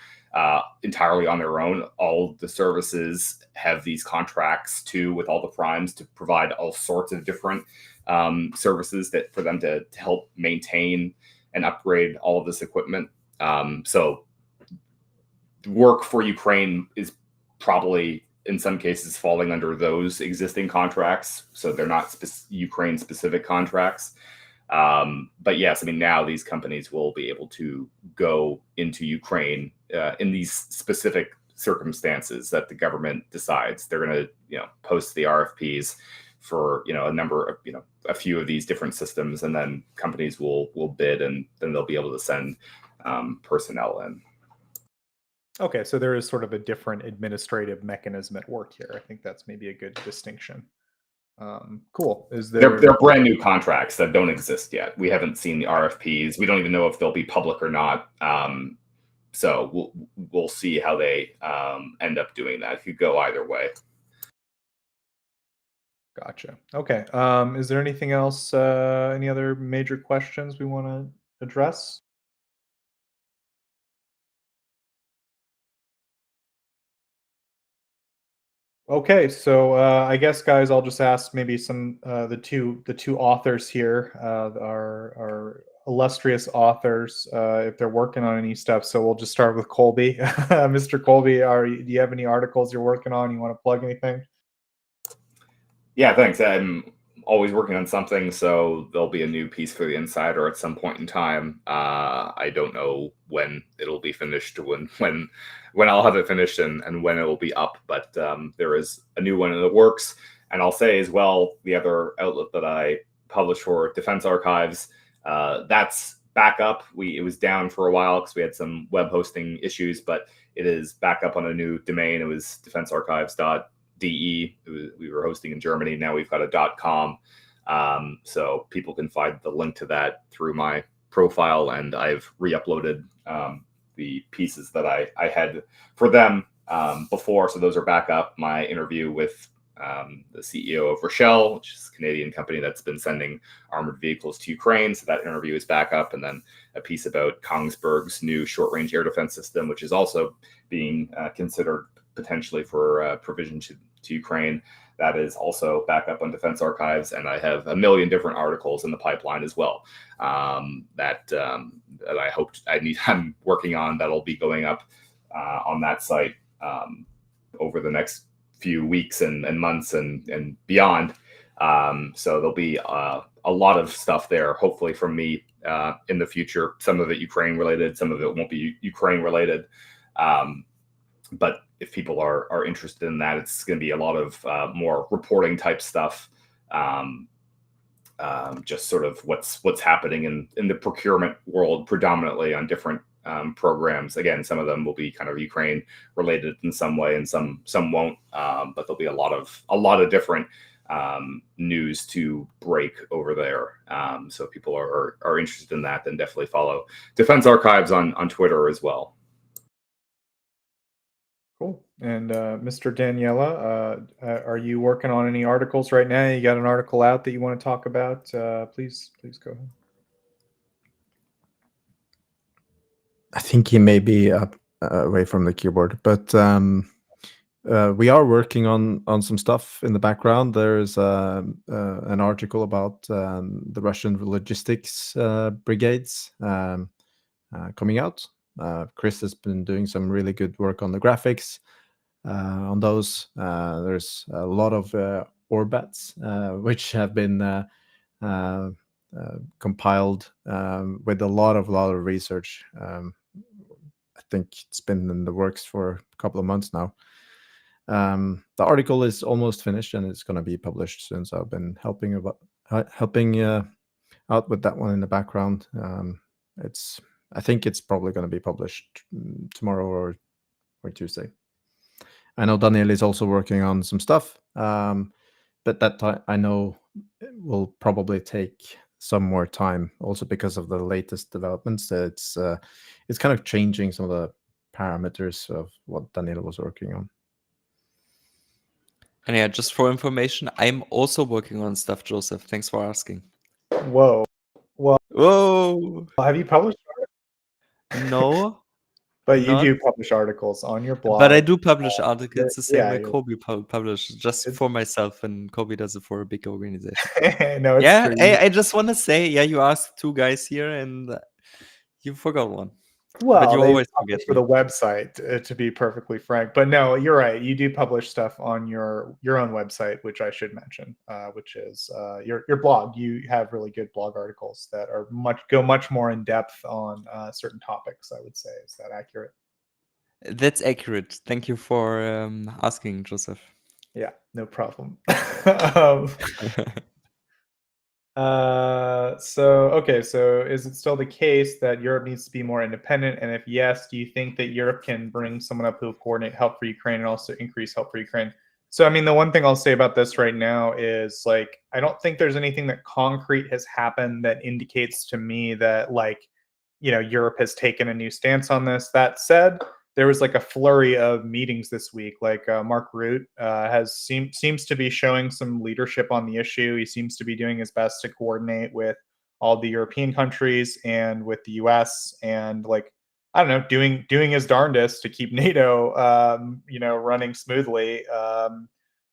entirely on their own. All the services have these contracts too with all the primes to provide all sorts of different services that for them to help maintain and upgrade all of this equipment. So work for Ukraine is probably in some cases falling under those existing contracts. So they're not Ukraine specific contracts. But yes, I mean, now these companies will be able to go into Ukraine in these specific circumstances that the government decides. They're going to, post the RFPs for, a number of, a few of these different systems, and then companies will bid, and then they'll be able to send personnel in. Okay, so there is sort of a different administrative mechanism at work here. I think that's maybe a good distinction. Cool. Is there? They're brand new contracts that don't exist yet. We haven't seen the RFPs. We don't even know if they'll be public or not. So we'll see how they end up doing that. It could go either way. Gotcha. Okay. Is there anything else? Any other major questions we want to address? Okay, so I guess, guys, I'll just ask maybe some the two authors here, our illustrious authors, if they're working on any stuff. So we'll just start with Colby. Mr. Colby, do you have any articles you're working on? You want to plug anything? Yeah, thanks. I'm always working on something, so there'll be a new piece for the Insider at some point in time. I don't know when it'll be finished, when I'll have it finished, and when it will be up, but there is a new one in the works. And I'll say as well, the other outlet that I publish for, Defense Archives, that's back up. It was down for a while because we had some web hosting issues, but it is back up on a new domain. It was defensearchives.de. We were hosting in Germany. Now we've got a .com. So people can find the link to that through my profile, and I've re-uploaded the pieces that I had for them before. So those are back up. My interview with the CEO of Rochelle, which is a Canadian company that's been sending armored vehicles to Ukraine. So that interview is back up. And then a piece about Kongsberg's new short-range air defense system, which is also being considered potentially for provision to Ukraine. That is also back up on Defense Archives, and I have a million different articles in the pipeline as well that I hope I'm working on. That'll be going up on that site over the next few weeks and months and beyond. So there'll be a lot of stuff there, hopefully from me in the future. Some of it Ukraine related, some of it won't be Ukraine related. But if people are interested in that, it's going to be a lot of more reporting type stuff. Just sort of what's happening in the procurement world, predominantly on different programs. Again, some of them will be kind of Ukraine related in some way, and some won't. But there'll be a lot of different news to break over there. So if people are interested in that, then definitely follow Defense Archives on Twitter as well. Cool. And Mr. Daniela, are you working on any articles right now? You got an article out that you want to talk about? Please go ahead. I think he may be away from the keyboard, but we are working on some stuff in the background. There's an article about the Russian logistics brigades coming out. Chris has been doing some really good work on the graphics on those. There's a lot of orbats which have been compiled with a lot of research. I think it's been in the works for a couple of months now. The article is almost finished and it's going to be published soon. So I've been helping out with that one in the background. I think it's probably going to be published tomorrow or Tuesday. I know Daniel is also working on some stuff, but that I know will probably take some more time, also because of the latest developments. It's kind of changing some of the parameters of what Daniel was working on. And yeah, just for information, I'm also working on stuff, Joseph. Thanks for asking. Whoa. Well, Whoa! have you published? No, But you not. do publish articles on your blog. But I do publish articles the same yeah, way you're- Kobe publishes, just It's- for myself, and Kobe does it for a big organization. no, it's Yeah, true. I just want to say, yeah, you asked two guys here, and you forgot one. Well, you they always publish forget for me. the website, to be perfectly frank. But no, you're right. You do publish stuff on your own website, which I should mention, which is your blog. You have really good blog articles that are go much more in depth on certain topics, I would say. Is that accurate? That's accurate. Thank you for asking, Joseph. Yeah, no problem. So is it still the case that Europe needs to be more independent? And if yes, do you think that Europe can bring someone up who will coordinate help for Ukraine and also increase help for Ukraine? So, I mean, the one thing I'll say about this right now is, like, I don't think there's anything that concrete has happened that indicates to me that, like, Europe has taken a new stance on this. That said, there was like a flurry of meetings this week. Like Mark Rutte seems to be showing some leadership on the issue. He seems to be doing his best to coordinate with all the European countries and with the U.S. and, like, I don't know, doing his darndest to keep NATO, running smoothly.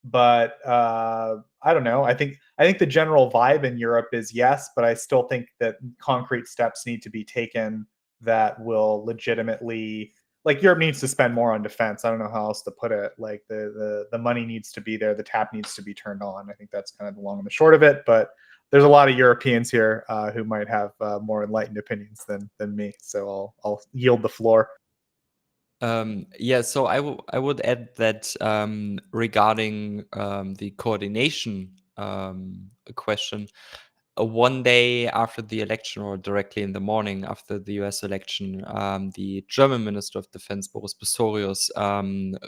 But I don't know. I think the general vibe in Europe is yes, but I still think that concrete steps need to be taken that will legitimately, like, Europe needs to spend more on defense. I don't know how else to put it. Like, the money needs to be there, the tap needs to be turned on. I think that's kind of the long and the short of it. But there's a lot of Europeans here who might have more enlightened opinions than me. So I'll yield the floor. Yeah, so I would add that regarding the coordination question, one day after the election, or directly in the morning after the US election, the German Minister of Defense, Boris Pistorius,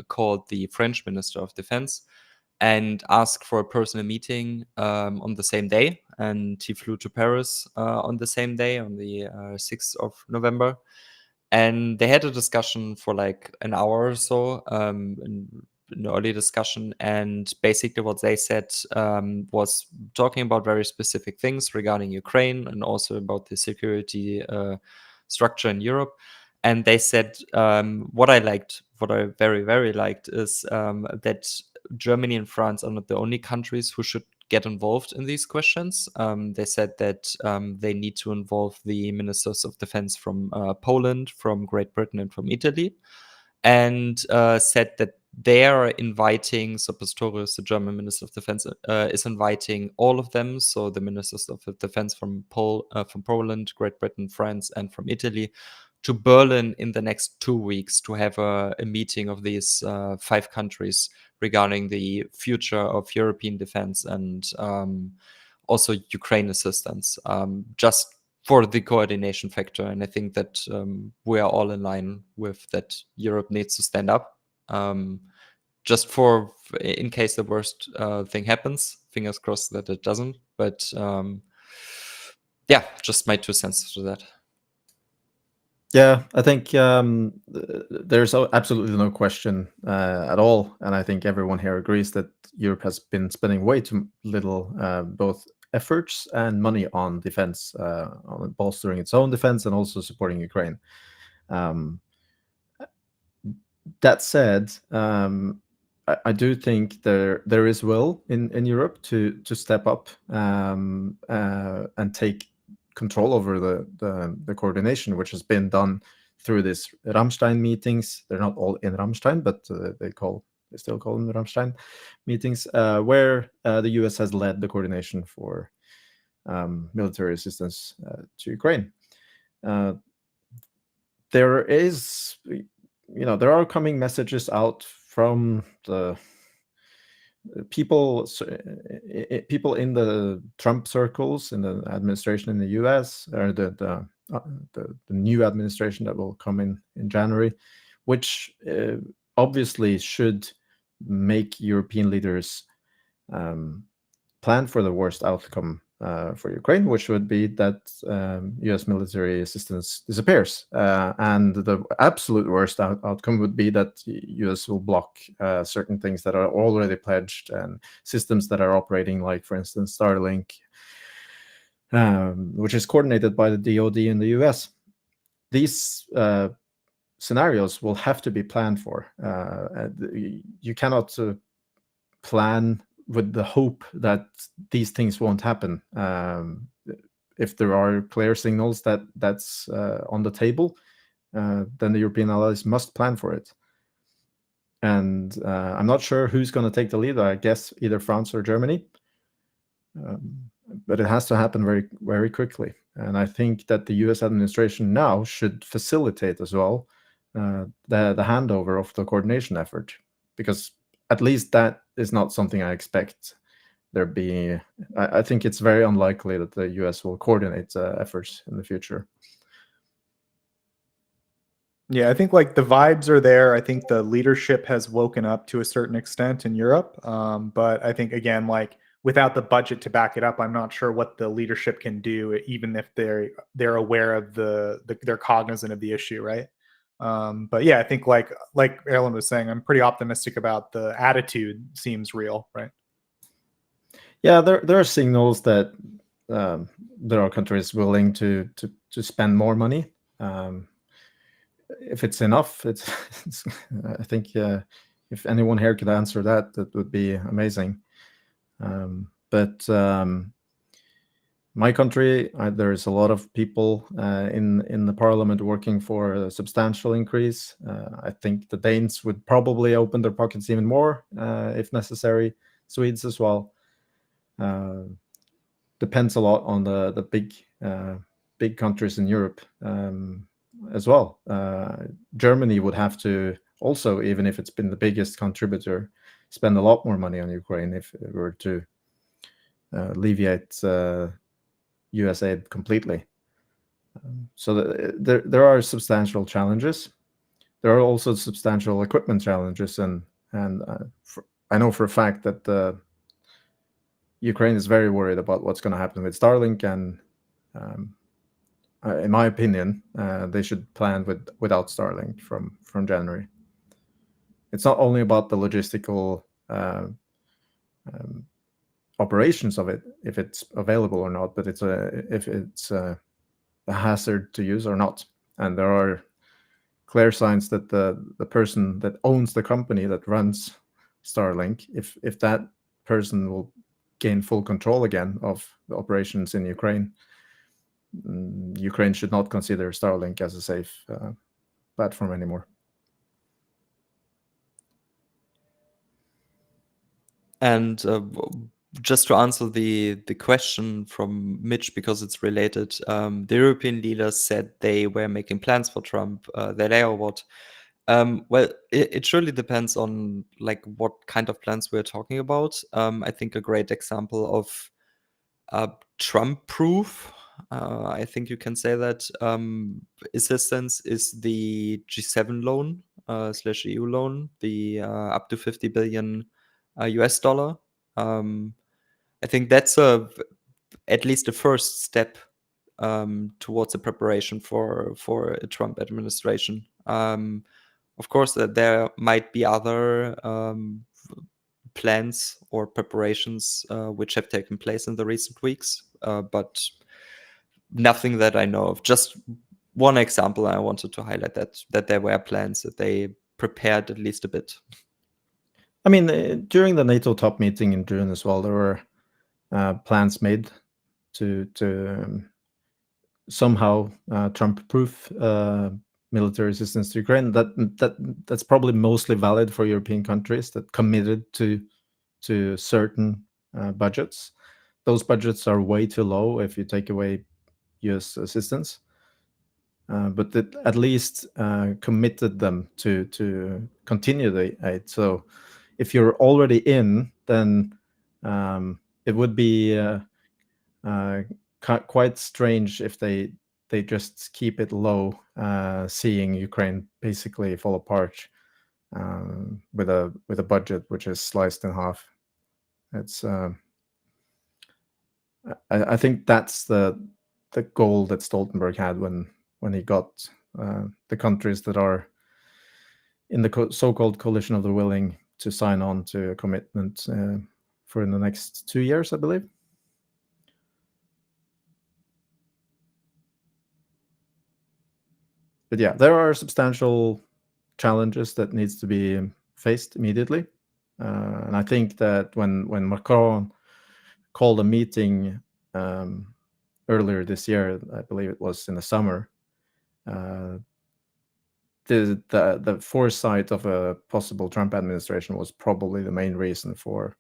called the French Minister of Defense and asked for a personal meeting on the same day. And he flew to Paris on the same day, on the 6th of November. And they had a discussion for like an hour or so, an early discussion. And basically what they said was talking about very specific things regarding Ukraine and also about the security structure in Europe. And they said what I very, very liked is that Germany and France are not the only countries who should get involved in these questions. They said that they need to involve the ministers of defense from Poland, from Great Britain, and from Italy, and said that they are inviting, so Pistorius, the German Minister of Defense, is inviting all of them, so the ministers of defense from Poland, Great Britain, France, and from Italy, to Berlin in the next 2 weeks to have a meeting of these 5 countries regarding the future of European defense and also Ukraine assistance, just for the coordination factor. And I think that we are all in line with that. Europe needs to stand up, just for in case the worst thing happens. Fingers crossed that it doesn't. But yeah, just my 2 cents to that. Yeah, I think there's absolutely no question at all, and I think everyone here agrees that Europe has been spending way too little both efforts and money on defense, on bolstering its own defense and also supporting Ukraine. That said, I do think there is will in Europe to step up and take control over the coordination, which has been done through this Ramstein meetings. They're not all in Ramstein, but they still call them the Ramstein meetings, where the US has led the coordination for military assistance to Ukraine. There are coming messages out from the people in the Trump circles in the administration in the US, or the new administration that will come in January, which obviously should make European leaders plan for the worst outcome for Ukraine, which would be that U.S. military assistance disappears. And the absolute worst outcome would be that U.S. will block certain things that are already pledged and systems that are operating, like, for instance, Starlink, which is coordinated by the DoD in the U.S. These scenarios will have to be planned for. You cannot plan with the hope that these things won't happen. If there are clear signals that that's on the table, then the European allies must plan for it. And I'm not sure who's going to take the lead. I guess either France or Germany. But it has to happen very, very quickly. And I think that the U.S. administration now should facilitate as well the handover of the coordination effort, because at least that is not something I expect there be. I think it's very unlikely that the U.S. will coordinate efforts in the future. Yeah, I think like the vibes are there. I think the leadership has woken up to a certain extent in Europe. But I think, again, like without the budget to back it up, I'm not sure what the leadership can do, even if they're aware of they're cognizant of the issue, right? But yeah, I think like Erlend was saying, I'm pretty optimistic about the attitude. Seems real, right? Yeah, there are signals that there are countries willing to spend more money. If it's enough, it's I think if anyone here could answer that, that would be amazing. But my country, there's a lot of people in the parliament working for a substantial increase. I think the Danes would probably open their pockets even more if necessary. Swedes as well. Depends a lot on the big countries in Europe as well. Germany would have to also, even if it's been the biggest contributor, spend a lot more money on Ukraine if it were to alleviate US aid completely. So there are substantial challenges. There are also substantial equipment challenges, and I know for a fact that Ukraine is very worried about what's going to happen with Starlink, and in my opinion, they should plan without Starlink from January. It's not only about the logistical operations of it, if it's available or not, but if it's a hazard to use or not. And there are clear signs that the person that owns the company that runs Starlink, if that person will gain full control again of the operations in Ukraine, Ukraine should not consider Starlink as a safe platform anymore. And just to answer the question from Mitch, because it's related, the European leaders said they were making plans for Trump. That or what? Well, it surely depends on like what kind of plans we're talking about. I think a great example of Trump-proof, I think you can say that, assistance is the G7 loan / EU loan, the up to 50 billion US dollar. I think that's at least the first step towards a preparation for a Trump administration. Of course, there might be other plans or preparations which have taken place in the recent weeks, but nothing that I know of. Just one example I wanted to highlight, that there were plans, that they prepared at least a bit. I mean, during the NATO top meeting in June as well, there were plans made to somehow Trump-proof military assistance to Ukraine. That's probably mostly valid for European countries that committed to certain budgets. Those budgets are way too low if you take away U.S. assistance, but it at least committed them to continue the aid. So if you're already in, then it would be quite strange if they just keep it low, seeing Ukraine basically fall apart with a budget which is sliced in half. It's I think that's the goal that Stoltenberg had when he got the countries that are in the so-called coalition of the willing to sign on to a commitment for in the next 2 years, I believe. But yeah, there are substantial challenges that needs to be faced immediately. And I think that when Macron called a meeting earlier this year, I believe it was in the summer, the foresight of a possible Trump administration was probably the main reason for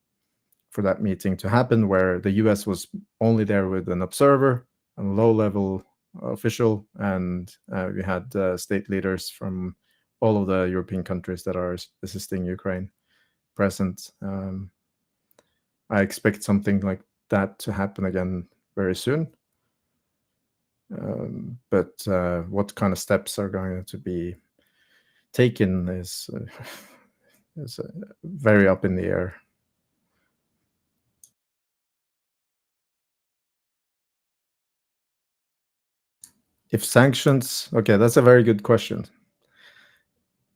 that meeting to happen, where the US was only there with an observer, a low-level official, and we had state leaders from all of the European countries that are assisting Ukraine present. I expect something like that to happen again very soon. But what kind of steps are going to be taken is very up in the air. If sanctions, okay, that's a very good question,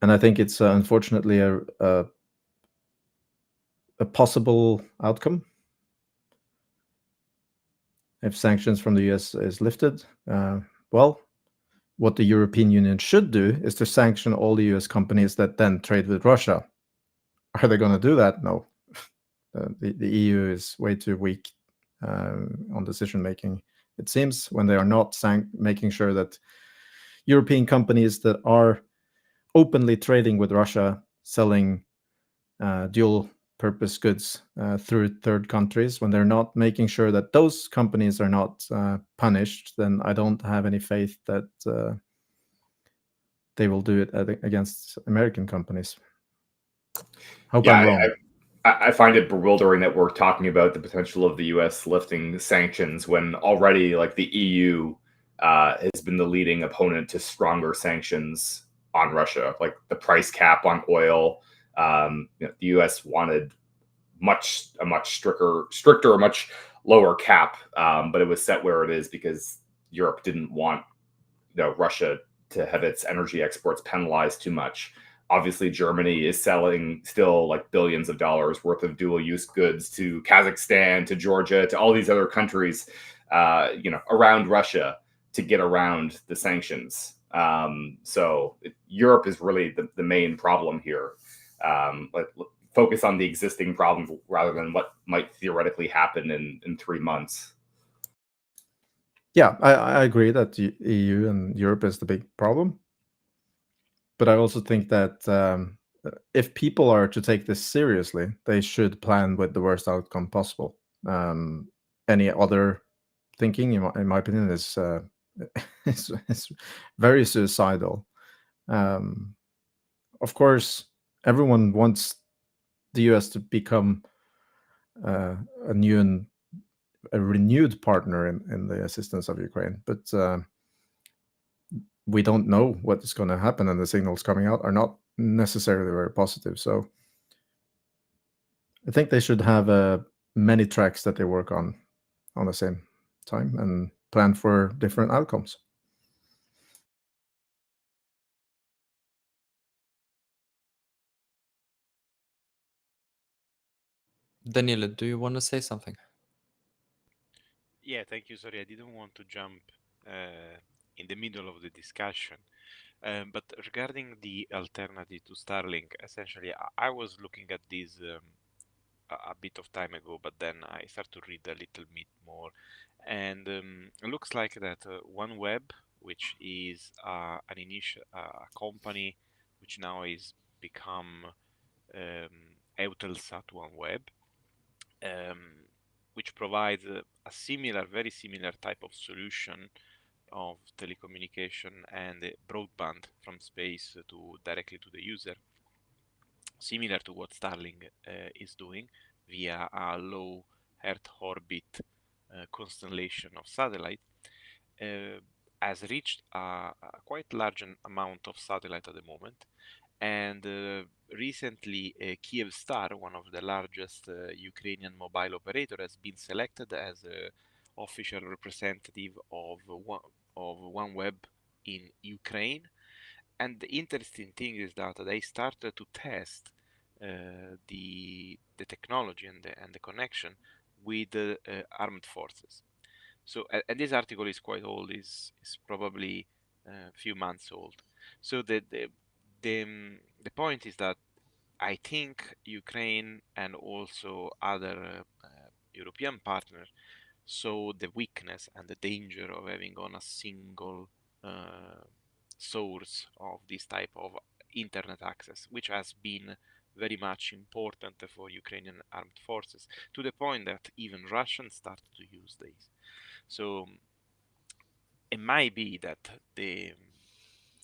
and I think it's unfortunately a possible outcome. If sanctions from the US is lifted, well, what the European Union should do is to sanction all the US companies that then trade with Russia. Are they going to do that? No. The EU is way too weak on decision making, it seems, when they are not making sure that European companies that are openly trading with Russia, selling dual purpose goods through third countries, when they're not making sure that those companies are not punished, then I don't have any faith that they will do it against American companies. Hope I'm wrong. I find it bewildering that we're talking about the potential of the U.S. lifting sanctions when already, like, the EU has been the leading opponent to stronger sanctions on Russia, like the price cap on oil. The U.S. wanted a much stricter, a much lower cap, but it was set where it is because Europe didn't want Russia to have its energy exports penalized too much. Obviously, Germany is selling still like billions of dollars worth of dual-use goods to Kazakhstan, to Georgia, to all these other countries, around Russia to get around the sanctions. So Europe is really the main problem here. Focus on the existing problems rather than what might theoretically happen in 3 months. Yeah, I agree that the EU and Europe is the big problem. But I also think that if people are to take this seriously, they should plan with the worst outcome possible. Any other thinking, in my opinion, is very suicidal. Of course, everyone wants the US to become a renewed partner in the assistance of Ukraine, but we don't know what is going to happen, and the signals coming out are not necessarily very positive. So I think they should have many tracks that they work on the same time and plan for different outcomes. Daniela, do you want to say something? Yeah, thank you. Sorry, I didn't want to jump in the middle of the discussion. But regarding the alternative to Starlink, essentially, I was looking at this a bit of time ago, but then I started to read a little bit more, and it looks like that OneWeb, which is an initial company which now is become Eutelsat OneWeb, which provides a very similar type of solution of telecommunication and broadband from space directly to the user, similar to what Starlink is doing via a low Earth orbit constellation of satellite, has reached a quite large amount of satellite at the moment, and recently, Kyivstar, one of the largest Ukrainian mobile operator, has been selected as a official representative of OneWeb in Ukraine. And the interesting thing is that they started to test the technology and the connection with the armed forces. So, and this article is quite old; is probably a few months old. So the point is that I think Ukraine and also other European partners saw the weakness and the danger of having on a single source of this type of internet access, which has been very much important for Ukrainian armed forces, to the point that even Russians started to use these. So it might be that the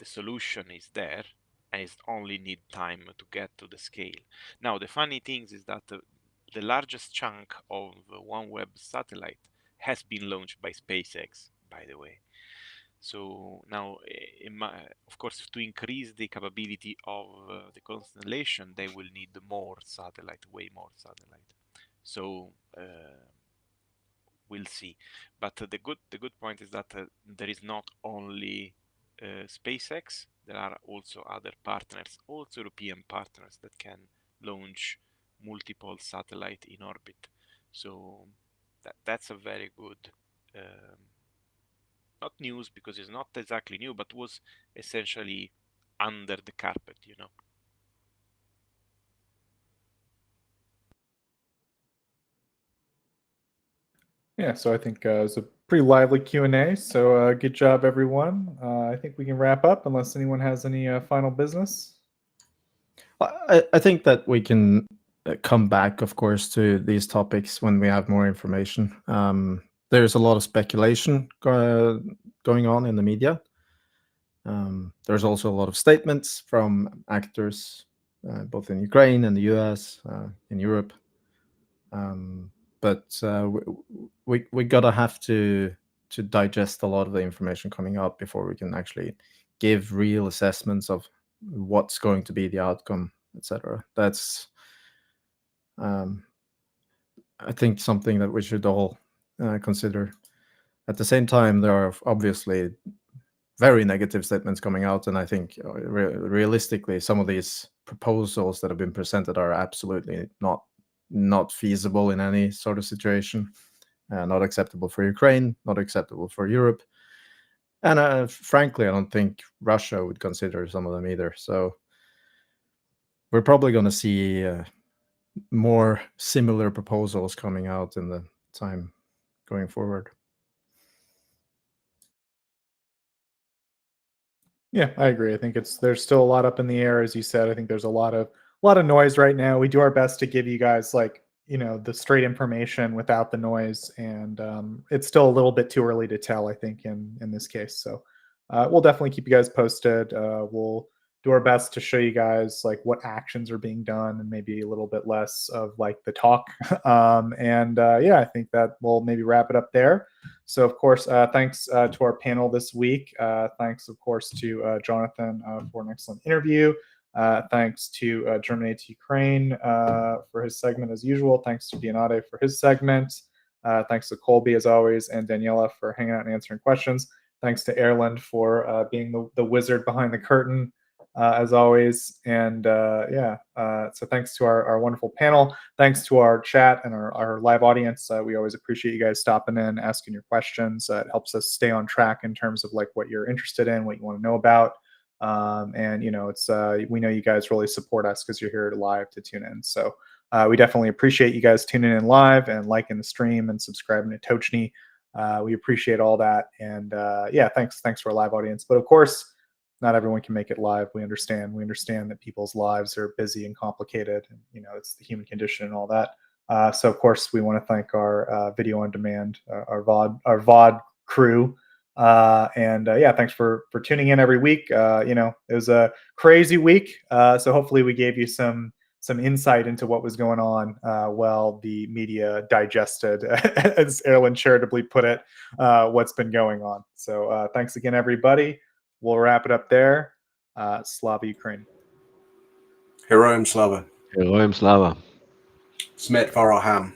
solution is there, and it only need time to get to the scale. Now, the funny thing is that the largest chunk of OneWeb satellite has been launched by SpaceX, by the way. So now, of course, to increase the capability of the constellation, they will need more satellite, way more satellite. So we'll see. But the good point is that there is not only SpaceX. There are also other partners, also European partners, that can launch multiple satellite in orbit. So that's a very good, not news because it's not exactly new, but was essentially under the carpet, you know. Yeah, so I think it was a pretty lively Q&A. So good job, everyone. I think we can wrap up unless anyone has any final business. I think that we can come back, of course, to these topics when we have more information. There's a lot of speculation going on in the media. There's also a lot of statements from actors, both in Ukraine and the US, in Europe. But we gotta have to digest a lot of the information coming out before we can actually give real assessments of what's going to be the outcome, etc. That's I think something that we should all consider. At the same time, there are obviously very negative statements coming out, and I think realistically, some of these proposals that have been presented are absolutely not feasible in any sort of situation, not acceptable for Ukraine, not acceptable for Europe, and frankly, I don't think Russia would consider some of them either. So we're probably going to see more similar proposals coming out in the time going forward. Yeah, I agree. I think there's still a lot up in the air, as you said. I think there's a lot of noise right now. We do our best to give you guys the straight information without the noise, and it's still a little bit too early to tell, I think, in this case. So we'll definitely keep you guys posted. We'll do our best to show you guys what actions are being done, and maybe a little bit less of the talk. Yeah, I think that we'll maybe wrap it up there. So, of course, thanks to our panel this week. Thanks, of course, to Jonathan for an excellent interview. Thanks to Germany to Ukraine for his segment, as usual. Thanks to Dmytro for his segment. Thanks to Colby, as always, and Daniela for hanging out and answering questions. Thanks to Erlend for being the wizard behind the curtain, as always. And so thanks to our wonderful panel. Thanks to our chat and our live audience. We always appreciate you guys stopping in, asking your questions. It helps us stay on track in terms of what you're interested in, what you want to know about. And it's we know you guys really support us because you're here live to tune in. So we definitely appreciate you guys tuning in live and liking the stream and subscribing to Tochnyi. We appreciate all that. And thanks to our live audience. But of course, not everyone can make it live. We understand that people's lives are busy and complicated, and it's the human condition and all that. So of course, we want to thank our video on demand, our VOD crew. Thanks for tuning in every week. It was a crazy week. So hopefully we gave you some insight into what was going on while the media digested, as Erlend charitably put it, what's been going on. So thanks again, everybody. We'll wrap it up there. Slava Ukraine. Heroim Slava. Heroim Slava. Smet Varaham.